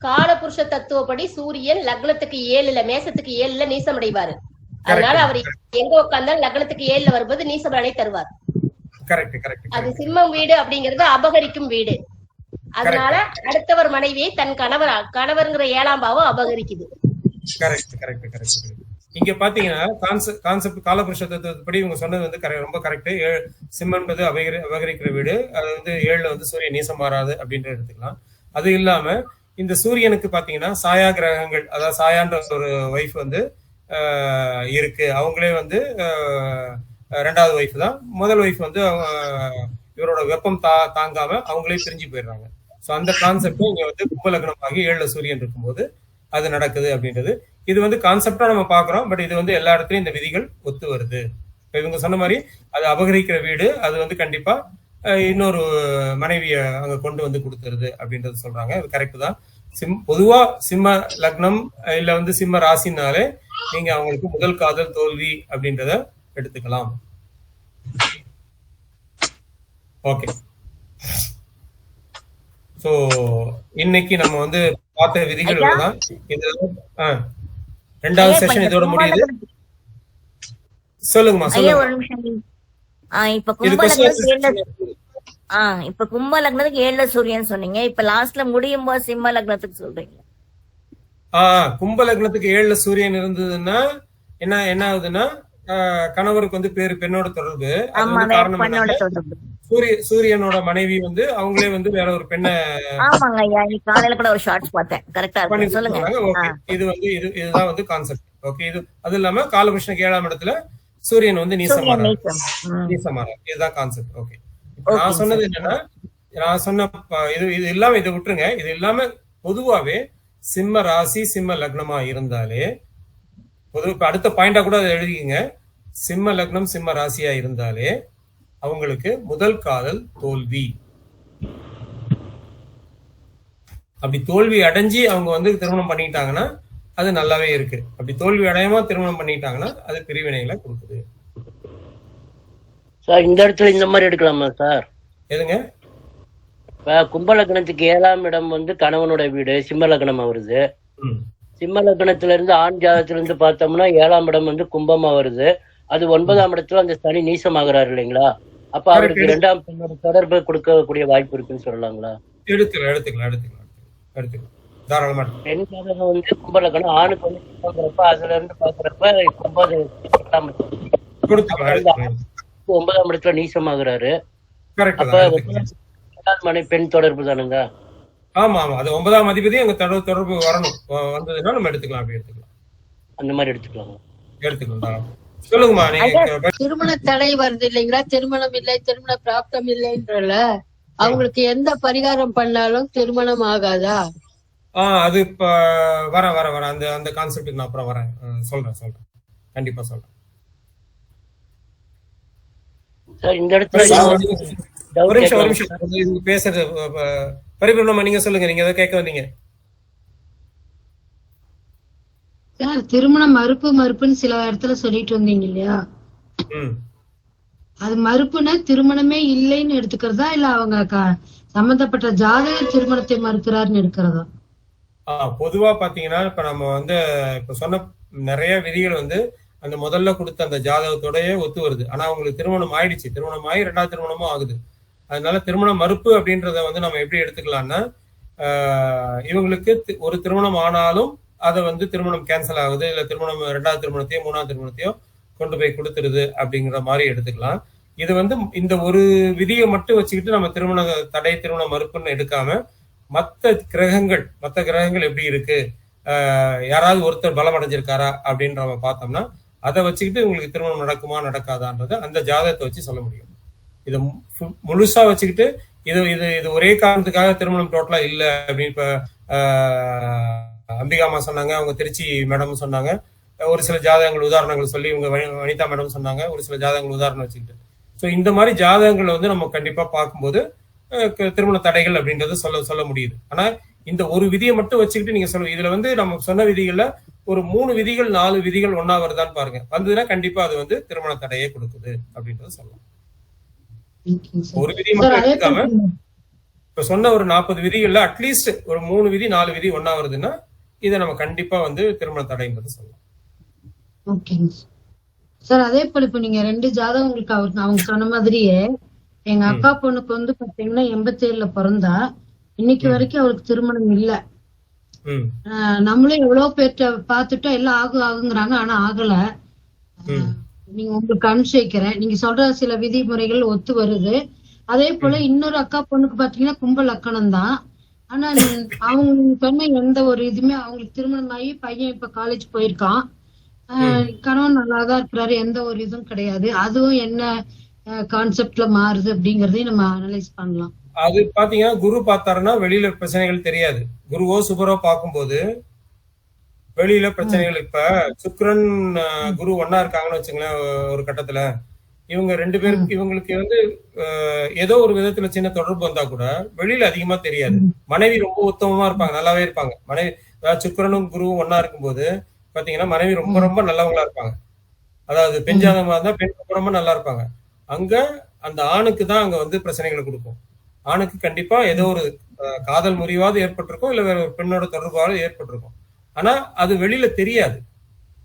காலபுருஷ தத்துவப்படி சூரியன் லக்னத்துக்கு 7ல மேசத்துக்கு 7ல நீசமடைவாரு. அதனால அவர் எங்க உட்கார்ந்தாலும் லக்னத்துக்கு 7ல வரும்போது நீசபலனை தருவார். கரெக்ட். அது சிம்மம் வீடு அப்படிங்கிறது அபகரிக்கும் வீடு. அதனால அடுத்தவர் மனைவியை தன் கணவர்ங்கிற 7ஆம் பாவம் அபகரிக்குது. கரெக்ட். இங்க பாத்தீங்கன்னா கான்செப்ட் காலபுருஷ தத்துவப்படி இவங்க சொன்னது வந்து ரொம்ப கரெக்ட். சிம்மம் என்பது அபகரிக்கிற வீடு, அது வந்து 7ல வந்து சூரியன் நீசம் மாறாது அப்படின்ற எடுத்துக்கலாம். அது இல்லாம இந்த சூரியனுக்கு பாத்தீங்கன்னா சாயா கிரகங்கள், அதாவது சாயான்ற ஒரு ஒய்ஃப் வந்து இருக்கு. அவங்களே வந்து 2வது ஒய்ஃப் தான். முதல் ஒய்ஃப் வந்து இவரோட வெப்பம் தாங்காம அவங்களே பிரிஞ்சு போயிடுறாங்க. ஸோ அந்த கான்செப்ட் இங்க வந்து கும்பலக்னமாகி 7ல சூரியன் இருக்கும்போது அது நடக்குது அப்படின்றது. இது வந்து கான்செப்டா நம்ம பாக்குறோம், பட் இது வந்து எல்லா இடத்துலயும் இந்த விதிகள் ஒத்து வருது. இவங்க சொன்ன மாதிரி அது அபகரிக்கிற வீடு, அது வந்து கண்டிப்பா இன்னொரு மனைவிய அங்க கொண்டு வந்து கொடுத்துருது அப்படின்றது சொல்றாங்க. அது கரெக்ட் தான். பொதுவா சிம்ம லக்னம் இல்ல வந்து சிம்ம ராசினாலே நீங்க அவங்களுக்கு முதல் காதல் தோல்வி அப்படின்றத எடுத்துக்கலாம். ஓகே, சோ இன்னைக்கு நம்ம வந்து பார்த்த விதிகள் தான். இது 2வது செஷன் இதோட முடியுது. சொல்லுங்கம்மா, சொல்லுங்க. இப்ப கும்ப லக்னத்துக்கு 7ல சூரியன் சொன்னீங்க, இப்ப லாஸ்ட்ல முடியும் போது சிம்ம லக்னத்துக்கு சொல்றீங்க. கும்ப லக்னத்துக்கு 7ல சூரியன் இருந்ததுன்னா என்ன ஆகுதுன்னா, கணவருக்கு வந்து பெண்ணோட தொடர்பு. சூரியனோட மனைவி வந்து அவங்களே வந்து வேற ஒரு பெண்ணை காலையில கூட ஒரு ஷார்ட்ஸ் பார்த்தேன். கரெக்டா சொல்லுங்க. இது வந்து இதுதான் வந்து கான்செப்ட். ஓகே, இது அது இல்லாம காலபுருஷனுக்கு 7ஆம் இடத்துல சூரியன் வந்து நீசமாறார். இதுதான் கான்செப்ட். ஓகே, நான் சொன்னது என்னன்னா, நான் சொன்ன இது இல்லாம இதை விட்டுருங்க. இது இல்லாம பொதுவாவே சிம்ம ராசி சிம்ம லக்னமா இருந்தாலே இப்ப அடுத்த பாயிண்டா கூட அதை எழுதிக்கங்க. சிம்ம லக்னம் சிம்ம ராசியா இருந்தாலே அவங்களுக்கு முதல் காதல் தோல்வி. அப்படி தோல்வி அடைஞ்சி அவங்க வந்து திருமணம் பண்ணிட்டாங்கன்னா அது நல்லாவே இருக்கு. அப்படி தோல்வி அடையாம திருமணம் பண்ணிட்டாங்கன்னா அது பிரிவினைகளை கொடுக்குது. சார் இந்த இடத்துல இந்த மாதிரி எடுக்கலாமா சார்? எதுங்க? கும்ப லக்னத்துக்கு 7ஆம் இடம் வந்து கணவனோட வீடு, சிம்ம லக்னமா வருது. சிம்ம லக்னத்துல இருந்து ஆண் ஜாதகத்துல இருந்து பார்த்தோம்னா 7ஆம் இடம் வந்து கும்பமா வருது. அது 9ஆம் இடத்துல அந்த சனி நீசமாகிறாரு இல்லைங்களா? அப்ப அவருக்கு 2ஆம் பெண்ணோட தொடர்பு கொடுக்கக்கூடிய வாய்ப்பு இருக்குன்னு சொல்லலாங்களா? எடுத்துக்கலாம் தாராளமா. பெண் ஜாதகம் வந்து கும்ப லக்னம், ஆணுக்கு வந்து சிம்மங்கிறப்ப அதுல இருந்து பாக்குறப்ப 9ஆம் இடத்துல நீசமாகிறாரு. அப்ப மனை பெண் தொடர்பு தானுங்க? ஆமா, அது 9ஆம் அதிபதி அங்க தொடர்பு வரணும். வந்ததுன்னா நம்ம எடுத்துக்கலாம். அப்படி எடுத்துக்கலாம், அந்த மாதிரி எடுத்துக்கலாம். சொல்லுங்கம்மா. திருமண தடை வருது இல்லைங்களா? திருமணம் இல்லை, திருமண பிராப்தம் இல்லைன்றல அவங்களுக்கு எந்த பரிகாரம் பண்ணாலும் திருமணம் ஆகாதா? அது இப்ப வர அந்த கான்செப்டுக்கு நான் அப்புறம் வரேன். சொல்றேன், கண்டிப்பா சொல்றேன். சார் இந்த இடத்துல ஒரு நிமிஷம் இது பேசுறது பரிபூர்ணமா நீங்க சொல்லுங்க, நீங்க ஏதோ கேட்க வந்தீங்க. சார் திருமணம் மறுப்புன்னு சில இடத்துல சொல்லிட்டு வந்தீங்க இல்லையா, அது மறுப்புன்னா திருமணமே இல்லைன்னு எடுத்துக்கிறதா இல்ல அவங்க சம்பந்தப்பட்ட ஜாதக திருமணத்தை மறுக்கிறாருன்னு எடுக்கிறதா? பொதுவா பாத்தீங்கன்னா இப்ப நம்ம வந்து இப்ப சொன்ன நிறைய விதிகள் வந்து அந்த முதல்ல கொடுத்த அந்த ஜாதகத்தோடயே ஒத்து வருது. ஆனா அவங்களுக்கு திருமணம் ஆயிடுச்சு, திருமணம் ஆகி 2வது திருமணமும் ஆகுது. அதனால திருமண மறுப்பு அப்படின்றத வந்து நம்ம எப்படி எடுத்துக்கலாம்னா, இவங்களுக்கு ஒரு திருமணம் ஆனாலும் அதை வந்து திருமணம் கேன்சல் ஆகுது, இல்ல திருமணம் 2வது திருமணத்தையோ 3வது திருமணத்தையோ கொண்டு போய் கொடுத்துருது அப்படிங்கிற மாதிரி எடுத்துக்கலாம். இது வந்து இந்த ஒரு விதியை மட்டும் வச்சுக்கிட்டு நம்ம திருமண தடை திருமண மறுப்புன்னு எடுக்காம மற்ற கிரகங்கள் எப்படி இருக்கு, யாராவது ஒருத்தர் பலம் அடைஞ்சிருக்காரா அப்படின்னு நம்ம பார்த்தோம்னா அதை வச்சுக்கிட்டு உங்களுக்கு திருமணம் நடக்குமா நடக்காதான்றதை அந்த ஜாதகத்தை வச்சு சொல்ல முடியும். இதை முழுசா வச்சுக்கிட்டு இது இது இது ஒரே காரணத்துக்காக திருமணம் டோட்டலா இல்லை அப்படின்னு இப்ப அம்பிகாமா சொன்னாங்க, அவங்க திருச்சி மேடம் சொன்னாங்க, ஒரு சில ஜாதகங்கள் உதாரணங்கள் சொல்லி இவங்க வனிதா மேடம் சொன்னாங்க, ஒரு சில ஜாதகங்கள் உதாரணம் வச்சுக்கிட்டு. ஸோ இந்த மாதிரி ஜாதகங்களை வந்து நம்ம கண்டிப்பா பார்க்கும்போது திருமண தடைகள் அப்படின்றத சொல்ல முடியுது. ஆனா இந்த ஒரு விதியை மட்டும் வச்சுக்கிட்டு நீங்க சொல்லுங்க, இதுல வந்து நம்ம சொன்ன விதிகள்ல ஒரு 3 விதிகள் 4 விதிகள் ஒன்னா வருதான்னு பாருங்க. வந்ததுன்னா கண்டிப்பா அது வந்து திருமண தடையை கொடுக்குது அப்படின்றத சொல்லலாம். ஒரு விதி மட்டும் எடுத்துக்காம இப்ப சொன்ன ஒரு 40 விதிகள்ல அட்லீஸ்ட் ஒரு 3 விதி 4 விதி ஒன்னா வருதுன்னா இதை நம்ம கண்டிப்பா வந்து திருமண தடைன்றது சொல்லலாம். ஓகேங்க சார். அதே போல இப்ப நீங்க 2 ஜாதகங்களுக்கு அவங்க சொன்ன மாதிரியே எங்க அக்கா பொண்ணுக்கு வந்து பாத்தீங்கன்னா 87ல பிறந்தா இன்னைக்கு வரைக்கும் அவருக்கு திருமணம் இல்ல. நம்மளும் எவ்வளவு பேர்ட்ட பாத்துட்டோம், எல்லாம் ஆகுங்கிறாங்க, ஆனா ஆகல. நீங்க உங்களுக்கு அனுப்பிச்சு வைக்கிறேன், நீங்க சொல்ற சில விதிமுறைகள் ஒத்து வருது. அதே போல இன்னொரு அக்கா பொண்ணுக்கு பாத்தீங்கன்னா கும்ப லக்கணம் தான், ஆனா அவங்க சொன்ன எந்த ஒரு இதுமே அவங்களுக்கு திருமணம் ஆகி பையன் இப்ப காலேஜ் போயிருக்கான், கணவன் நல்லாதான் இருக்கிறாரு, எந்த ஒரு இதுவும் கிடையாது. அதுவும் என்ன கான்செப்ட்ல மாறுது அப்படிங்கறதையும் நம்ம அனலைஸ் பண்ணலாம். அது பாத்தீங்கன்னா குரு பார்த்தாருன்னா வெளியில பிரச்சனைகள் தெரியாது. குருவோ சுபரோ பார்க்கும்போது வெளியில பிரச்சனைகள், இப்ப சுக்கிரன் குரு ஒன்னா இருக்காங்கன்னு வச்சுங்களேன், ஒரு கட்டத்துல இவங்க 2 பேருக்கு இவங்களுக்கு வந்து ஏதோ ஒரு விதத்துல சின்ன தொடர்பு வந்தா கூட வெளியில அதிகமா தெரியாது. மனைவி ரொம்ப உத்தமமா இருப்பாங்க, நல்லாவே இருப்பாங்க. மனைவி சுக்கிரனும் குருவும் ஒன்னா இருக்கும்போது பாத்தீங்கன்னா மனைவி ரொம்ப ரொம்ப நல்லவங்களா இருப்பாங்க. அதாவது பெண் ஜாதகமா இருந்தா பெண் ரொம்ப ரொம்ப நல்லா இருப்பாங்க. அங்க அந்த ஆணுக்கு தான் அங்க வந்து பிரச்சனைகளை கொடுக்கும். ஆணுக்கு கண்டிப்பா ஏதோ ஒரு காதல் முறிவாவது ஏற்பட்டிருக்கும், இல்ல வேற ஒரு பெண்ணோட தொடர்பாவது ஏற்பட்டிருக்கும். ஆனா அது வெளியில தெரியாது.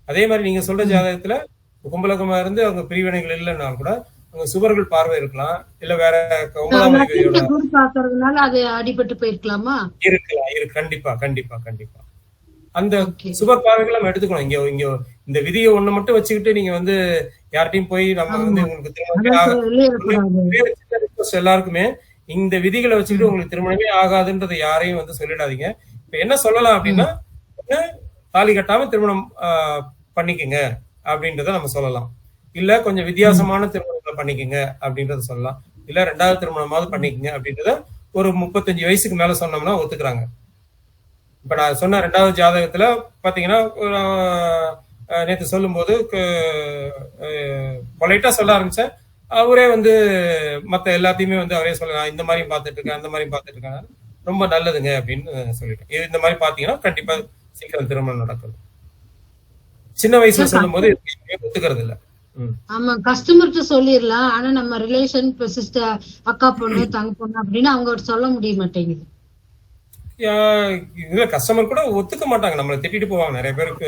அதே மாதிரி நீங்க சொல்ற ஜாதகத்துல கும்பலகமா இருந்து அவங்க பிரிவினைகள் இல்லைன்னா கூட அவங்க சுவர்கள் பார்வை இருக்கலாம், இல்ல வேற 9ஆம் பாக்குறதுனால அது அடிபட்டு போயிருக்கலாமா? இருக்கலாம். கண்டிப்பா கண்டிப்பா கண்டிப்பா அந்த சுபர் பார்வைகள் நம்ம எடுத்துக்கணும். இங்க இந்த விதியை ஒண்ணு மட்டும் வச்சுக்கிட்டு நீங்க வந்து யார்ட்டையும் போய் நம்ம வந்து உங்களுக்கு எல்லாருக்குமே இந்த விதிகளை வச்சுக்கிட்டு உங்களுக்கு திருமணமே ஆகாதுன்றதை யாரையும் வந்து சொல்லிடாதீங்க. இப்ப என்ன சொல்லலாம் அப்படின்னா, தாலி கட்டாம திருமணம் பண்ணிக்கங்க அப்படின்றத நம்ம சொல்லலாம். இல்ல கொஞ்சம் வித்தியாசமான திருமணங்களை பண்ணிக்கங்க அப்படின்றத சொல்லலாம். இல்ல 2வது திருமணமாவது பண்ணிக்கங்க அப்படின்றத ஒரு 35 வயசுக்கு மேல சொன்னோம்னா ஒத்துக்கிறாங்க. இப்ப நான் சொன்ன 2வது ஜாதகத்துல பாத்தீங்கன்னா நேத்து சொல்லும் போது பொலைட்டா சொல்ல ஆரம்பிச்சேன். அவரே வந்து மத்த எல்லாத்தையுமே வந்து அவரே சொல்ல, இந்த மாதிரி பாத்துட்டு இருக்கேன், அந்த மாதிரி பாத்துட்டு இருக்கேன், ரொம்ப நல்லதுங்க அப்படின்னு சொல்லிட்டேன். இந்த மாதிரி பாத்தீங்கன்னா கண்டிப்பா சீக்கிரம் திருமணம் நடக்கும். சின்ன வயசுல சொல்லும் போது ஒத்துக்கிறது இல்ல. ஆமா, கஸ்டமர்கிட்ட சொல்லிடலாம். ஆனா நம்ம ரிலேஷன் சிஸ்டர், அக்கா பொண்ணு தங்க பொண்ணு அப்படின்னு அவங்க சொல்ல முடிய மாட்டேங்குது. இதுல கஸ்டமர் கூட ஒத்துக்க மாட்டாங்க, நம்மள திட்டிட்டு போவாங்க நிறைய பேருக்கு.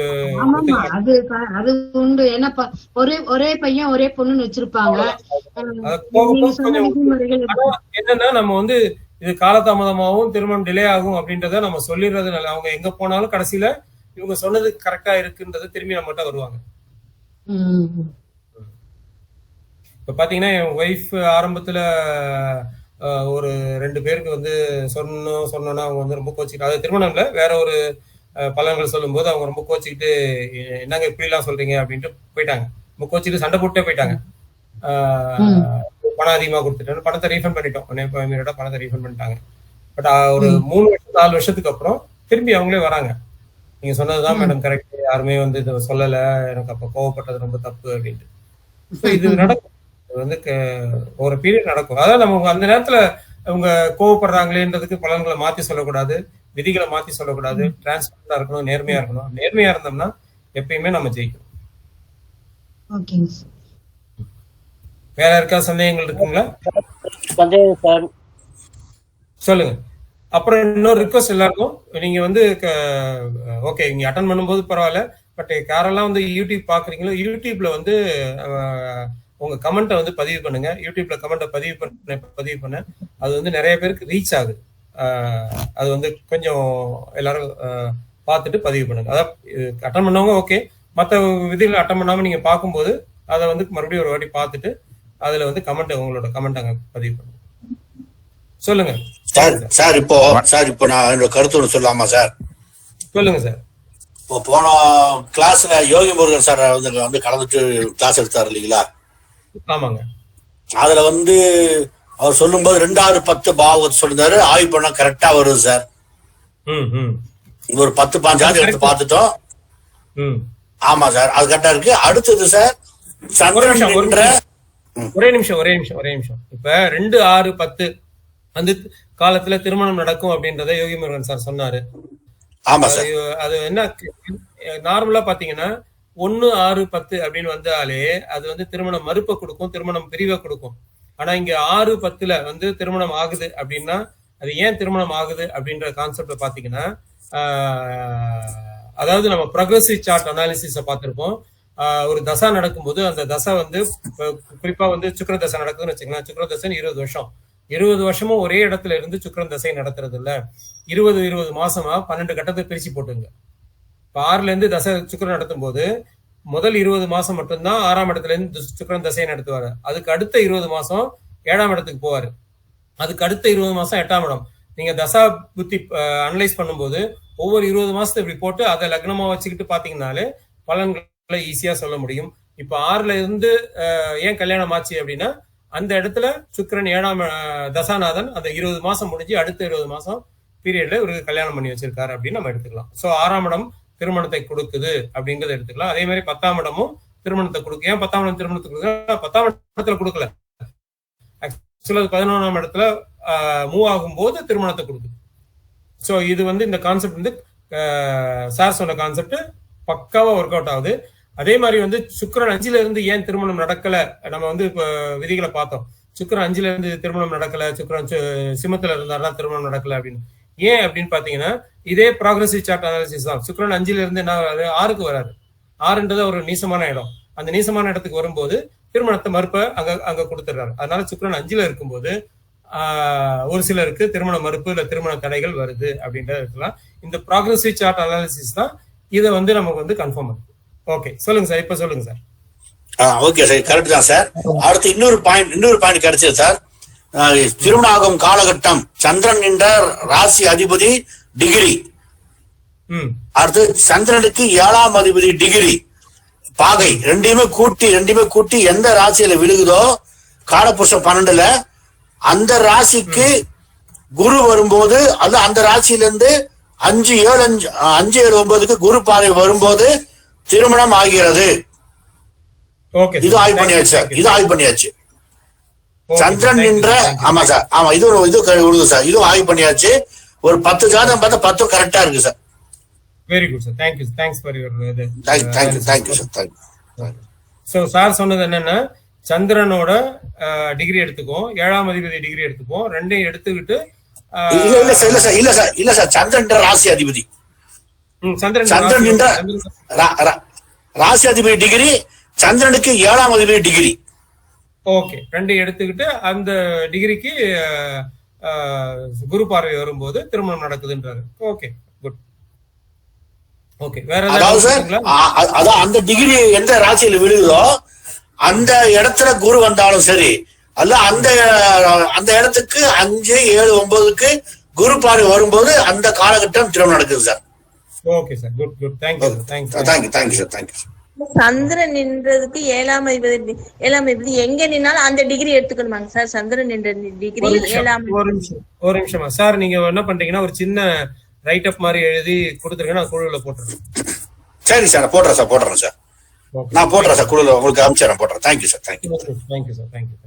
அது உண்டு. ஏன்னா ஒரே பையன் ஒரே பொண்ணுன்னு வச்சிருப்பாங்க. என்னன்னா நம்ம வந்து இது காலதாமதமாகவும் திருமணம் டிலே ஆகும் அப்படின்றத நம்ம சொல்லிடுறது. அவங்க எங்க போனாலும் கடைசியில இவங்க சொன்னது கரெக்டா இருக்குன்றத திரும்பி நம்மகிட்ட வருவாங்க. இப்ப பாத்தீங்கன்னா என் ஒய்ஃப் ஆரம்பத்துல ஒரு 2 பேருக்கு வந்து சொன்னோன்னா அவங்க வந்து ரொம்ப கோச்சிக்கிட்டு, அது திருமணம்ல வேற ஒரு பலன்கள் சொல்லும் போது அவங்க ரொம்ப கோச்சிக்கிட்டு என்னங்க இப்படி எல்லாம் சொல்றீங்க அப்படின்ட்டு போயிட்டாங்க. ரொம்ப கோச்சிக்கிட்டு சண்டை போட்டே போயிட்டாங்க. பணம் அதிகமா கொடுத்துட்டேன், பணத்தை ரீஃபண்ட் பண்ணிட்டோம், பணத்தை ரீஃபண்ட் பண்ணிட்டாங்க. பட் ஒரு 3 வருஷம் 4 வருஷத்துக்கு அப்புறம் திரும்பி அவங்களே வராங்க. நீங்க சொன்னதுதான் மேடம் கரெக்ட், யாருமே வந்து இதை சொல்லல, எனக்கு அப்ப கோவப்பட்டது ரொம்ப தப்பு அப்படின்ட்டு. இது நடக்கும். அது வந்து ஒரு பீரியட் நடக்கும். அதாவது நம்ம அந்த நேரத்துல அவங்க கோவப்படுறாங்களேன்றதுக்கு பலன்களை மாத்தி சொல்லக்கூடாது, விதிகளை மாத்தி சொல்லக்கூடாது, டிரான்ஸ்பரண்டா இருக்கணும், நேர்மையா இருக்கணும். நேர்மையா இருந்தோம்னா எப்பயுமே நம்ம ஜெயிக்கணும். வேற யாருக்காவது சந்தேகங்கள் இருக்குங்களா? சொல்லுங்க. அப்புறம் இன்னொரு ரிக்வஸ்ட் எல்லாருக்கும், நீங்க வந்து ஓகே இங்க அட்டன் பண்ணும்போது பரவாயில்ல, பட் யாரெல்லாம் வந்து யூடியூப் பாக்குறீங்களோ யூடியூப்ல வந்து உங்க கமெண்ட்டை வந்து பதிவு பண்ணுங்க. யூடியூப்ல கமெண்ட்டை பதிவு பண்ண அது வந்து நிறைய பேருக்கு ரீச் ஆகுது. அது வந்து கொஞ்சம் எல்லாரும் பார்த்துட்டு பதிவு பண்ணுங்க. அதான் அட்டன் பண்ணவங்க ஓகே, மற்ற விதிகளை அட்டன் பண்ணாம நீங்க பார்க்கும்போது அதை வந்து மறுபடியும் ஒரு வாட்டி பார்த்துட்டு அதுல வந்து உங்களோட கமெண்ட் அங்க பதிவு பண்ணுங்க. சொல்லுங்க சார். இப்போ நான் என்னோட கருத்து ஒன்று சொல்லலாமா சார்? சொல்லுங்க சார். இப்போ போன கிளாஸ்ல யோகி முருகன் சார் வந்து கலந்துட்டு கிளாஸ் எடுத்தாரு இல்லைங்களா? ஆமாங்க. அதுல வந்து அவர் சொல்லும் போது 2/10 பாவத்தை சொல்லிருந்தாரு. ஆய்வு பண்ணா கரெக்டா வருது சார். ஒரு 10-15 எடுத்து பார்த்துட்டோம். ஆமா சார், அது கரெக்டா இருக்கு. அடுத்தது சார் ஒரே நிமிஷம். இப்ப 2-6-10 அந்த காலத்துல திருமணம் நடக்கும் அப்படின்றத யோகி முருகன் சார் சொன்னாரு. ஆமா சார். அது என்ன நார்மலா பாத்தீங்கன்னா 1-6-10 அப்படின்னு வந்தாலே அது வந்து திருமணம் மறுப்பை கொடுக்கும், திருமணம் பிரிவை கொடுக்கும். ஆனா இங்க 6-10ல வந்து திருமணம் ஆகுது அப்படின்னா அது ஏன் திருமணம் ஆகுது அப்படின்ற கான்செப்ட பாத்தீங்கன்னா, அதாவது நம்ம ப்ரொக்ரெசிவ் சார்ட் அனாலிசிஸ பார்த்திருப்போம். ஒரு தசா நடக்கும்போது அந்த தசை வந்து குறிப்பா வந்து சுக்கிர தசை நடக்குதுன்னு வச்சுக்கலாம். சுக்கிர தசைன்னு 20 வருஷம், 20 வருஷமும் ஒரே இடத்துல இருந்து சுக்கிரன் தசை நடத்துறது இல்ல. 20 மாசமா 12 கட்டத்தை பிரிச்சு போட்டுங்க. இப்ப 6ல இருந்து தசை சுக்கிரன் நடத்தும் போது முதல் 20 மாசம் மட்டும்தான் 6ஆம் இடத்துல இருந்து சுக்கிரன் தசையை நடத்துவாரு. அதுக்கு அடுத்த 20 மாசம் 7ஆம் இடத்துக்கு போவாரு. அதுக்கு அடுத்த 20 மாசம் 8ஆம் இடம். நீங்க தசா புத்தி அனலைஸ் பண்ணும்போது ஒவ்வொரு 20 மாசத்தை இப்படி போட்டு அதை லக்னமா வச்சுக்கிட்டு பாத்தீங்கன்னாலே பலன்களை ஈஸியா சொல்ல முடியும். இப்ப 6ல இருந்து ஏன் கல்யாணம் ஆச்சு அப்படின்னா அந்த இடத்துல சுக்கிரன் 7ஆம் தசாநாதன் அந்த 20 மாசம் முடிஞ்சு அடுத்த 20 மாசம் பீரியட்ல ஒரு கல்யாணம் பண்ணி வச்சிருக்காரு அப்படின்னு நம்ம எடுத்துக்கலாம். சோ 6ஆம் இடம் திருமணத்தை கொடுக்குது அப்படிங்கறத எடுத்துக்கலாம். அதே மாதிரி 10ஆம் இடமும் திருமணத்தை கொடுக்கு. ஏன் 10ஆம் இடம் திருமணத்தை கொடுக்குது? 10ஆம் இடத்துல கொடுக்கல, ஆக்சுவலா 11ஆம் இடத்துல மூவ் ஆகும் போது திருமணத்தை கொடுக்குது. சோ இது வந்து இந்த கான்செப்ட் வந்து சார் சொன்ன கான்செப்ட் பக்காவா ஒர்க் அவுட் ஆகுது. அதே மாதிரி வந்து சுக்கிரன் 5ல இருந்து ஏன் திருமணம் நடக்கல, நம்ம வந்து இப்ப விதிகளை பார்த்தோம். சுக்கிரன் 5ல இருந்து திருமணம் நடக்கல, சுக்கிரன் சிம்மத்துல இருந்தாருன்னா திருமணம் நடக்கல அப்படின்னு. ஏன் அப்படின்னு பாத்தீங்கன்னா இதே ப்ராக்ரெசிவ் சார்ட் அனாலிசிஸ் தான். சுக்கிரன் 5ல இருந்து என்ன வராது, 6க்கு வராது. 6ன்றது ஒரு நீசமான இடம். அந்த நீசமான இடத்துக்கு வரும்போது திருமணத்தை மறுப்ப அங்க கொடுத்துடுறாரு. அதனால சுக்கிரன் 5ல இருக்கும்போது ஒரு சிலருக்கு திருமண மறுப்பு இல்ல திருமண தடைகள் வருது அப்படின்றத இருக்கலாம். இந்த ப்ராக்ரெசிவ் சார்ட் அனாலிசிஸ் தான் இதை வந்து நமக்கு வந்து கன்ஃபார்ம் பண்ணுது. ஓகே சொல்லுங்க சார். இப்ப சொல்லுங்க சார். ஓகே சார், கரெக்ட் தான் சார். அடுத்து இன்னொரு பாயிண்ட் கிடைச்சது சார். திருமணம் ஆகும் காலகட்டம் சந்திரன் என்ற ராசி அதிபதி டிகிரி, அடுத்து சந்திரனுக்கு 7ஆம் அதிபதி டிகிரி பாகை, ரெண்டையுமே கூட்டி எந்த ராசியில விழுகுதோ காலபுருஷம் 12ல அந்த ராசிக்கு குரு வரும்போது அது அந்த ராசியில இருந்து 5-7-9க்கு குரு பார்வை வரும்போது திருமணம் ஆகிறது. இது ஆய்வு பண்ணியாச்சு சார். இது ஆய்வு பண்ணியாச்சு. சந்திரன் என்ற ஆமா சார், ஆமா இது விடுது சார். இதுவும் ஆய்வு பண்ணியாச்சு. ஒரு 10 ஜாதகம் பார்த்தா 10 கரெக்டா இருக்கு sir. Very good sir. Thank you. Thanks for your thank you sir. Thank you. So sir சொன்னது என்னன்னா சந்திரனோட டிகிரி எடுத்துக்கும், 7ஆம் அதிபதி டிகிரி எடுத்துப்போம், ரெண்டையும் எடுத்துக்கிட்டு இல்ல சார் சந்திரன் ராசி அதிபதி, சந்திரன் என்ற ராசி அதிபதி டிகிரி, சந்திரனுக்கு 7ஆம் அதிபதி டிகிரி. ஓகே, ரெண்டையும் எடுத்துக்கிட்டு அந்த டிகிரிக்கு குரு பார்வை வரும்போது திருமணம் நடக்குதுன்றாரு. Okay good. ஓகே வேற ஏதாவது அந்த டிகிரி எந்த ராசியில விழுகுதோ அந்த இடத்துல குரு வந்தாலும் சரி, அல்ல அந்த இடத்துக்கு 5-7-9க்கு குரு பார்வை வரும்போது அந்த காலகட்டம் திருமணம் நடக்குது sir. Okay sir, good good. Thank you sir. Thank you. சந்திரன் நின்றதுக்கு 7ஆம் அதிபதி எங்க நின்னாலும் அந்த டிகிரி எடுத்துக்கணுமாங்க சார்? சந்திரன் நின்ற டிகிரி 7ஆம். ஒரு நிமிஷமா சார், நீங்க என்ன பண்றீங்கன்னா ஒரு சின்ன ரைட் அப் மாதிரி எழுதி கொடுத்துருங்க, நான் குழுவில் போட்டுறேன். சரி சார், போடுறேன் சார். நான் போடுறேன் சார், குழுல உங்களுக்கு அனுப்பிச்சு போடுறேன். Thank you sir. Thank you sir. Thank you.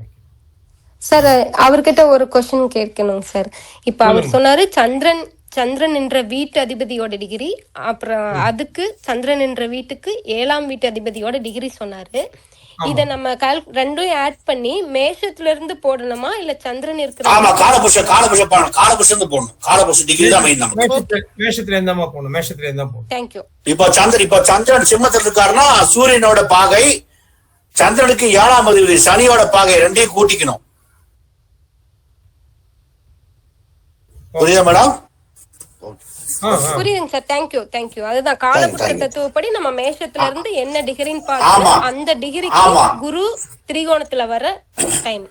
Sir அவர்கிட்ட ஒரு கொஸ்டின் கேட்கணும் சார். இப்ப அவர் சொன்னாரு சந்திரன் என்ற வீட்டு அதிபதியோட டிகிரி, அப்புறம் அதுக்கு சந்திரன் என்ற வீட்டுக்கு 7ஆம் வீட்டு அதிபதியோட டிகிரி சொன்னாரு. இத நம்ம ரெண்டும் ஆட் பண்ணி மேஷத்துல இருந்து போடணுமா இல்ல சந்திரன் இருக்கிற? ஆமா, காலபுருஷன் போடணும். காலபுருஷன் டிகிரி தான் மெயின். நமக்கு மேஷத்துல இருந்தா போடணும். Thank you. இப்ப சந்திரன் சிம்மத்தில் இருக்காருன்னா சூரியனோட பாகை, சந்திரனுக்கு 7ஆம் அதிபதி சனியோட பாகை ரெண்டையும் கூட்டிக்கணும். புரியுதா மேடம்? புரியுதுங்க சார். தேங்க்யூ. அதுதான் காலபுருஷ தத்துவப்படி நம்ம மேஷத்துல இருந்து என்ன டிகிரின்னு பார்த்து அந்த டிகிரிக்கு குரு திரிகோணத்துல வர டைம்.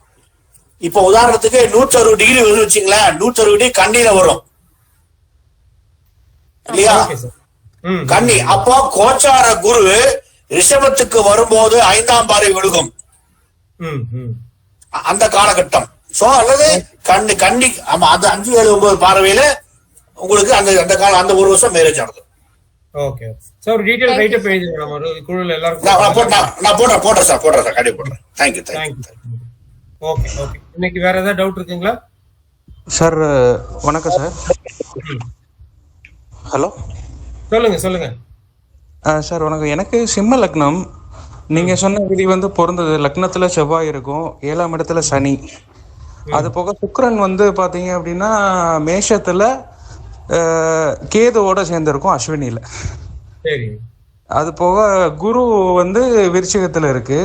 இப்ப உதாரணத்துக்கு 160 டிகிரி வந்து வச்சுங்களேன், 160 டிகிரி கன்னியில வரும் இல்லையா? கன்னி. அப்போ கோச்சார குரு ரிஷபத்துக்கு வரும்போது 5ஆம் பார்வை விழுகும் அந்த காலகட்டம். சோ அல்லது கன்னி ஆமா, அந்த 5, 7, 9 பார்வையில உங்களுக்கு அந்த காலம் அந்த ஒரு வருஷம் மேரேஜ் ஆகுது. Okay sir. டீடைல் ரைட் அப் எழுதி நம்ம ஒரு குழுல எல்லாரும் நான் போடுறேன் சார் கண்டிப்பா போடுறேன். தேங்க்யூ. ஓகே. இன்னைக்கு வேற ஏதாவது டவுட் இருக்குங்களா சார்? வணக்கம் சார். ஹலோ, சொல்லுங்க சார். வணக்கம். எனக்கு சிம்ம லக்னம். நீங்க சொன்ன விதி வந்து பொருந்தது. லக்னத்துல செவ்வாய் இருக்கும், 7ஆம் இடத்துல சனி. அது போக சுக்கிரன் வந்து பாத்தீங்க அப்படின்னா மேஷத்துல கேதுவோட சேர்ந்திருக்கும் அஸ்வினியில. அது போக குரு வந்து விருச்சிகத்துல இருக்கு.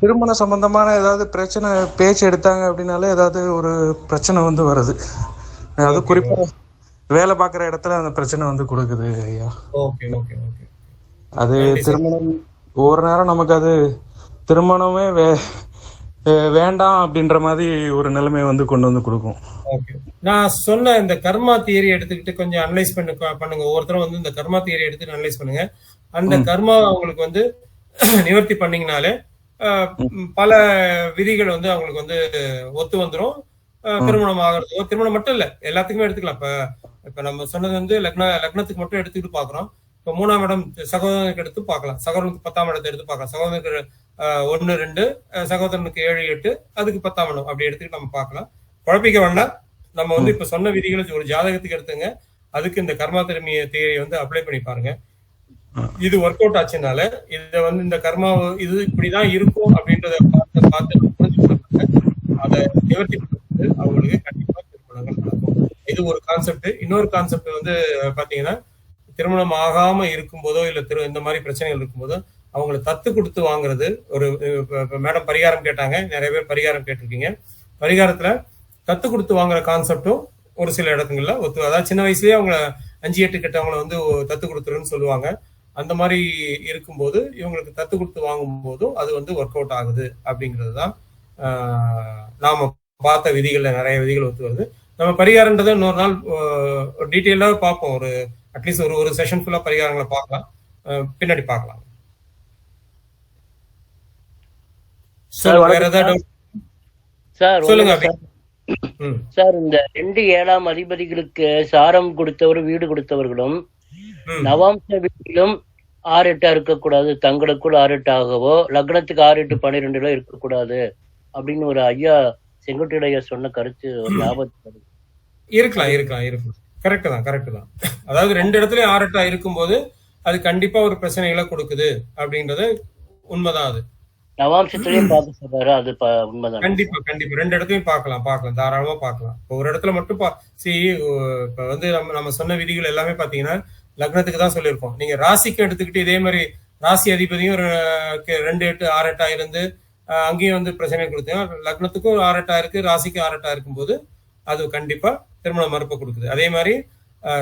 திருமண சம்பந்தமான ஏதாவது பிரச்சனை பேச்சு எடுத்தாங்க அப்படின்னாலே ஏதாவது ஒரு பிரச்சனை வந்து வருது. அதாவது குறிப்பா வேலை பார்க்குற இடத்துல அந்த பிரச்சனை வந்து கொடுக்குது ஐயா. அது திருமணம் ஒவ்வொரு நேரம் நமக்கு அது திருமணமே வேண்டாம் அப்படின்ற மாதிரி ஒரு நிலைமை வந்து கொண்டு வந்து கொடுக்கும். நான் சொன்ன இந்த கர்மா தியரி எடுத்துக்கிட்டு கொஞ்சம் அனலைஸ் பண்ணுங்க. ஒவ்வொருத்தரும் வந்து இந்த கர்மா தியரி எடுத்து அனலைஸ் பண்ணுங்க. அந்த கர்மா அவங்களுக்கு வந்து நிவர்த்தி பண்ணீங்கனாலே பல விதிகள் வந்து அவங்களுக்கு வந்து ஒத்து வந்துடும். திருமணம் ஆகிறதோ, திருமணம் மட்டும் இல்ல, எல்லாத்துக்குமே எடுத்துக்கலாம். இப்ப நம்ம சொன்னது வந்து லக்னத்துக்கு மட்டும் எடுத்துக்கிட்டு பாக்குறோம். இப்ப 3ஆம் இடம் சகோதரனுக்கு எடுத்து பார்க்கலாம், சகோதரனுக்கு 10ஆம் இடத்தை எடுத்து பார்க்கலாம், சகோதரனுக்கு 1, 2, சகோதரனுக்கு 7, 8, அதுக்கு 10ஆம் இடம் அப்படி எடுத்துக்கிட்டு நம்ம பார்க்கலாம். குழப்பிக்க வேண்டாம். நம்ம வந்து இப்ப சொன்ன விதிகளை ஒரு ஜாதகத்துக்கு எடுத்துங்க, அதுக்கு இந்த கர்மா திரும்பிய தியரியை வந்து அப்ளை பண்ணி பாருங்க. இது ஒர்க் அவுட் ஆச்சுனால இதை வந்து இந்த கர்மா இது இப்படிதான் இருக்கும் அப்படின்றத பார்த்து புரிஞ்சுக்கொள்ள அதை நிவர்த்தி பண்ணுறது அவங்களுக்கு கண்டிப்பா திருமணங்கள் நடக்கும். இது ஒரு கான்செப்ட். இன்னொரு கான்செப்ட் வந்து பாத்தீங்கன்னா, திருமணம் ஆகாம இருக்கும்போதோ இல்ல இந்த மாதிரி பிரச்சனைகள் இருக்கும்போதோ அவங்களை தத்து கொடுத்து வாங்குறது. ஒரு மேடம் பரிகாரம் கேட்டாங்க, நிறைய பேர் பரிகாரம் கேட்டிருக்கீங்க. பரிகாரத்துல தத்து கொடுத்து வாங்குற கான்செப்டும் ஒரு சில இடத்துங்கள்ல அதாவது சின்ன வயசுலயே அவங்க 5, 8 கட்டவங்களை வந்து தத்து கொடுத்துருன்னு சொல்லுவாங்க. அந்த மாதிரி இருக்கும்போது இவங்களுக்கு தத்து கொடுத்து வாங்கும் போதும் அது வந்து ஒர்க் அவுட் ஆகுது அப்படிங்கிறது தான் நாம பார்த்த விதிகள்ல நிறைய விதிகள் ஒத்து வருது. நம்ம பரிகாரன்றதை இன்னொரு நாள் டீட்டெயிலா பார்ப்போம். ஒரு அட்லீஸ்ட் ஒரு செஷன் ஃபுல்லா பரிகாரங்களை பார்க்கலாம், பின்னாடி பார்க்கலாம். சொல்லுங்க சார். இந்த 2 7ஆம் அதிபதிகளுக்கு சாரம் கொடுத்தவர் வீடு கொடுத்தவர்களும் நவாம்ச வீட்டிலும் 6, 8 இருக்கக்கூடாது, தங்களுக்குள் 6, 8 ஆகவோ லக்னத்துக்கு 6, 8, 12 இருக்கக்கூடாது அப்படின்னு ஒரு ஐயா செங்கோட்டையா சொன்ன கருத்து ஒரு ஞாபகம் இருக்கலாம். கரெக்ட் தான். அதாவது 2 இடத்துலயும் 6, 8 இருக்கும்போது அது கண்டிப்பா ஒரு பிரச்சனைகளை கொடுக்குது அப்படின்றது உண்மைதான். அது நவாம்சத்திலையும் பார்க்க சொல்றாரு, அது உண்மைதான். கண்டிப்பா 2 இடத்துலயும் பார்க்கலாம், தாராளமா பார்க்கலாம். இப்போ ஒரு இடத்துல மட்டும் இப்ப வந்து நம்ம சொன்ன விதிகள் எல்லாமே பாத்தீங்கன்னா லக்னத்துக்கு தான் சொல்லியிருக்கோம். நீங்க ராசிக்கு எடுத்துக்கிட்டு இதே மாதிரி ராசி அதிபதியும் 2, 8, 6, 8 இருந்து அங்கேயும் வந்து பிரச்சனை கொடுத்தீங்க. லக்னத்துக்கும் 6, 8 இருக்கு, ராசிக்கு 6, 8 இருக்கும்போது அது கண்டிப்பா திருமண மறுப்பை கொடுக்குது. அதே மாதிரி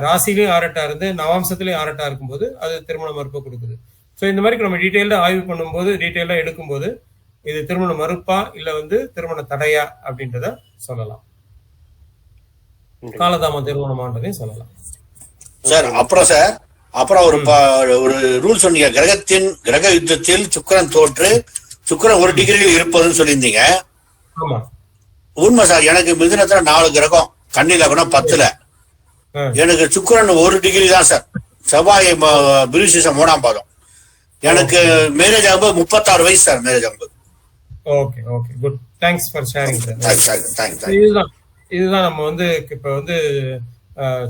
ராசிலையும் 6, 8 இருந்து நவாம்சத்திலையும் 6, 8 இருக்கும்போது அது திருமண மறுப்பை கொடுக்குது. ஸோ இந்த மாதிரி நம்ம டீட்டெயிலாக ஆய்வு பண்ணும்போது, டீட்டெயிலாக எடுக்கும்போது இது திருமண மறுப்பா இல்ல வந்து திருமண தடையா அப்படின்றத சொல்லலாம். காலதாம திருமணமான்றதையும் சொல்லலாம். சார் அப்புறம் ஒரு ரூல் சொன்னீங்க, கிரக யுத்தத்தில் சுக்கிரன் தோற்று சுக்கிரன் 1 டிகிரியில் இருப்பதுன்னு சொல்லியிருந்தீங்க. உண்மை சார். எனக்கு மிதுனத்துல 4 கிரகம், கன்னி லக்னம் 10ல. எனக்கு சுக்கிரன் 1 டிகிரி தான் சார். செவ்வாய் மிருகசீரிஷம் 3ஆம் பாதம். எனக்கு மேரேஜ் ஆகும்போது 36 வயசு சார். மேரேஜ் ஆகும்போது. Okay okay good. Thanks for sharing sir. இதுதான் நம்ம வந்து இப்ப வந்து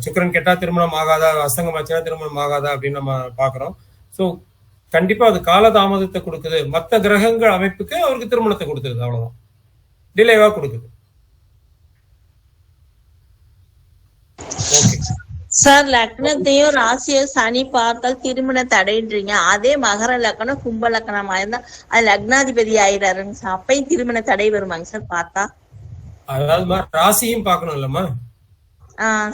சுக்கிரன் கெட்டா திருமணம் ஆகாதா, அஸ்தங்கமாச்சுன்னா திருமணம் ஆகாதா அப்படின்னு நம்ம பாக்குறோம். ஸோ கண்டிப்பா அது காலதாமதத்தை கொடுக்குது. மற்ற கிரகங்கள் அமைப்புக்கு அவருக்கு திருமணத்தை கொடுத்துருது, அவ்வளவுதான். டிலேவா கொடுக்குது. ஓகே சார், லக்னத்தையும் ராசியும் சனி பார்த்தால் திருமண தடைன்றீங்க. அதே மகர லக்னம் கும்ப லக்னம் ஆயிருந்தா அது லக்னாதிபதி ஆயிடாருங்க சார். அப்பயும் திருமண தடை வருமாங்க சார் பார்த்தா? அதாவது ராசியும் பார்க்கணும் இல்லம்மா?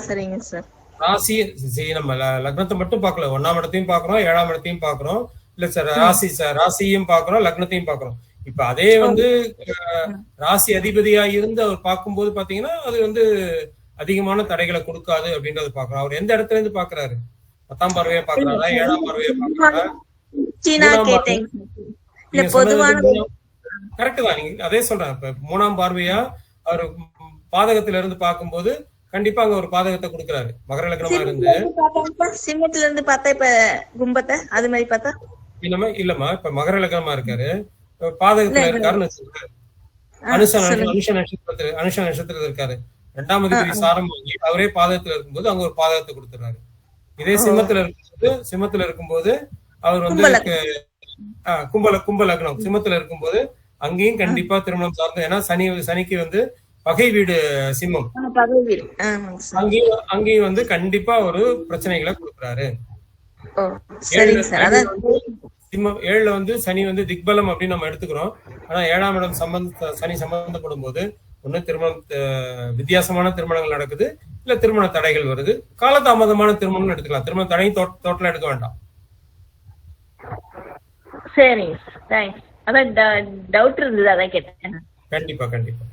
சரிங்க சார். ராசி நம்ம லக்னத்தை மட்டும் பார்க்கல, 1ஆம் இடத்தையும் பாக்குறோம், 7ஆம் இடத்தையும் பாக்குறோம். இல்ல சார் ராசியும் பாக்குறோம், லக்னத்தையும் பாக்குறோம். இப்ப அதே வந்து ராசி அதிபதியா இருந்து அவர் பார்க்கும்போது பாத்தீங்கன்னா அது வந்து அதிகமான தடைகளை கொடுக்காது அப்படின்றத பாக்குறோம். அவர் எந்த இடத்துல இருந்து பாக்குறாரு? 10ஆம் பார்வையா பாக்குறாரா, 7ஆம் பார்வையா பாக்குறாரா? கரெக்ட் தான், நீங்க அதே சொல்றேன். இப்ப 3ஆம் பார்வையா அவர் பாதகத்துல இருந்து பார்க்கும்போது கண்டிப்பா அங்க ஒரு பாதகத்தை கொடுக்கறாரு. மகர லக்னமா இருந்து சிம்மத்துல இருந்து பார்த்தா இப்ப கும்பத்தை அது மாதிரி பார்த்தா இல்லம்மா, இப்ப மகர லக்னமா இருக்காரு, பாதகத்துல இருக்காருன்னு வச்சுக்கோங்க. அனுஷ நட்சத்திரத்துல இருக்காரு, 2ஆம் அதிபதி சாரம் வாங்கி அவரே பாதகத்துல இருக்கும்போது அங்க ஒரு பாதகத்தை கொடுத்துறாரு. இதே சிம்மத்துல இருக்கும்போது அவர் வந்து கும்ப லக்னம் சிம்மத்துல இருக்கும்போது அங்கேயும் கண்டிப்பா திருமணம் சார்ந்த, ஏன்னா சனிக்கு வந்து பகை வீடு சிம்மம், அங்கேயும் வந்து கண்டிப்பா ஒரு பிரச்சனைகளை கொடுக்குறாரு. சிம்மம் 7ல வந்து சனி வந்து திக்பலம் அப்படின்னு நம்ம எடுத்துக்கிறோம். ஆனா 7ஆம் இடம் சனி சம்பந்தப்படும் போது ஒண்ணு திருமணம் வித்தியாசமான திருமணங்கள் நடக்குது, இல்ல திருமண தடைகள் வருது. காலதாமதமான திருமணம் எடுத்துக்கலாம், திருமண தடையும் டோட்டலா எடுக்க வேண்டாம். சரிங்க, தேங்க்ஸ். அதான் டவுட் இருந்தது, அதான் கேட்டேன். கண்டிப்பா கண்டிப்பா.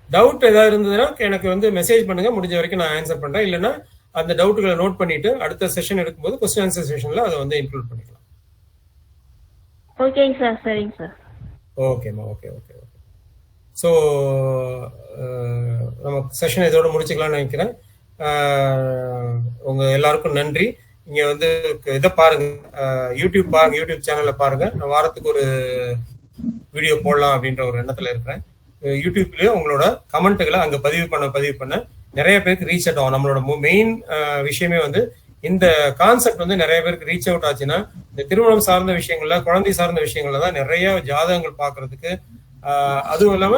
டவுட் ஏதாவது இருந்ததுன்னா எனக்கு வந்து மெசேஜ் பண்ணுங்க, முடிஞ்ச வரைக்கும் நான் ஆன்சர் பண்றேன். இல்லைன்னா அந்த டவுட்டுகளை நோட் பண்ணிட்டு அடுத்த செஷன் எடுக்கும்போது கொஸ்டின் ஆன்சர் செஷன்ல அதை வந்து இன்க்ளூட் பண்ணிக்கலாம். ஓகேங்க சார். சரிங்க சார். ஓகேம்மா, ஓகே ஓகே ஓகே. ஸோ நம்ம செஷன் இதோட முடிச்சுக்கலாம்னு நினைக்கிறேன். உங்க எல்லாருக்கும் நன்றி. இங்க வந்து இதை பாருங்க, யூடியூப் பாருங்க, யூடியூப் சேனல்ல பாருங்க. நான் வாரத்துக்கு ஒரு வீடியோ போடலாம் அப்படின்ற ஒரு எண்ணத்துல இருக்கிறேன். யூடியூப்லயே உங்களோட கமெண்ட்டுகளை அங்க பதிவு பண்ண நிறைய பேருக்கு ரீச் அவுட் ஆகும். நம்மளோட மெயின் விஷயமே வந்து இந்த கான்செப்ட் வந்து நிறைய பேருக்கு ரீச் அவுட் ஆச்சுன்னா, இந்த திருமணம் சார்ந்த விஷயங்கள்ல, குழந்தை சார்ந்த விஷயங்கள்ல தான் நிறைய ஜாதகங்கள் பாக்குறதுக்கு, அதுவும் இல்லாம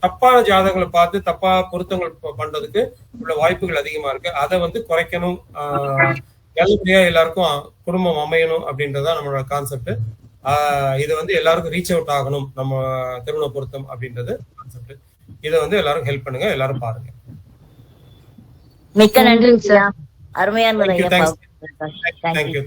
தப்பான ஜாதகங்களை பார்த்து தப்பா பொருத்தங்கள் பண்றதுக்கு உள்ள வாய்ப்புகள் அதிகமா இருக்கு. அதை வந்து குறைக்கணும், நல்லபடியா எல்லாருக்கும் குடும்பம் அமையணும் அப்படின்றதான் நம்மளோட கான்செப்ட். இது வந்து எல்லாருக்கும் ரீச் அவுட் ஆகணும், நம்ம திருமண பொருத்தம் அப்படின்றது கான்செப்ட். இதை வந்து எல்லாரும் ஹெல்ப் பண்ணுங்க, எல்லாரும் பாருங்க. மிக்க நன்றி சார், அருமையான. தேங்க்யூ.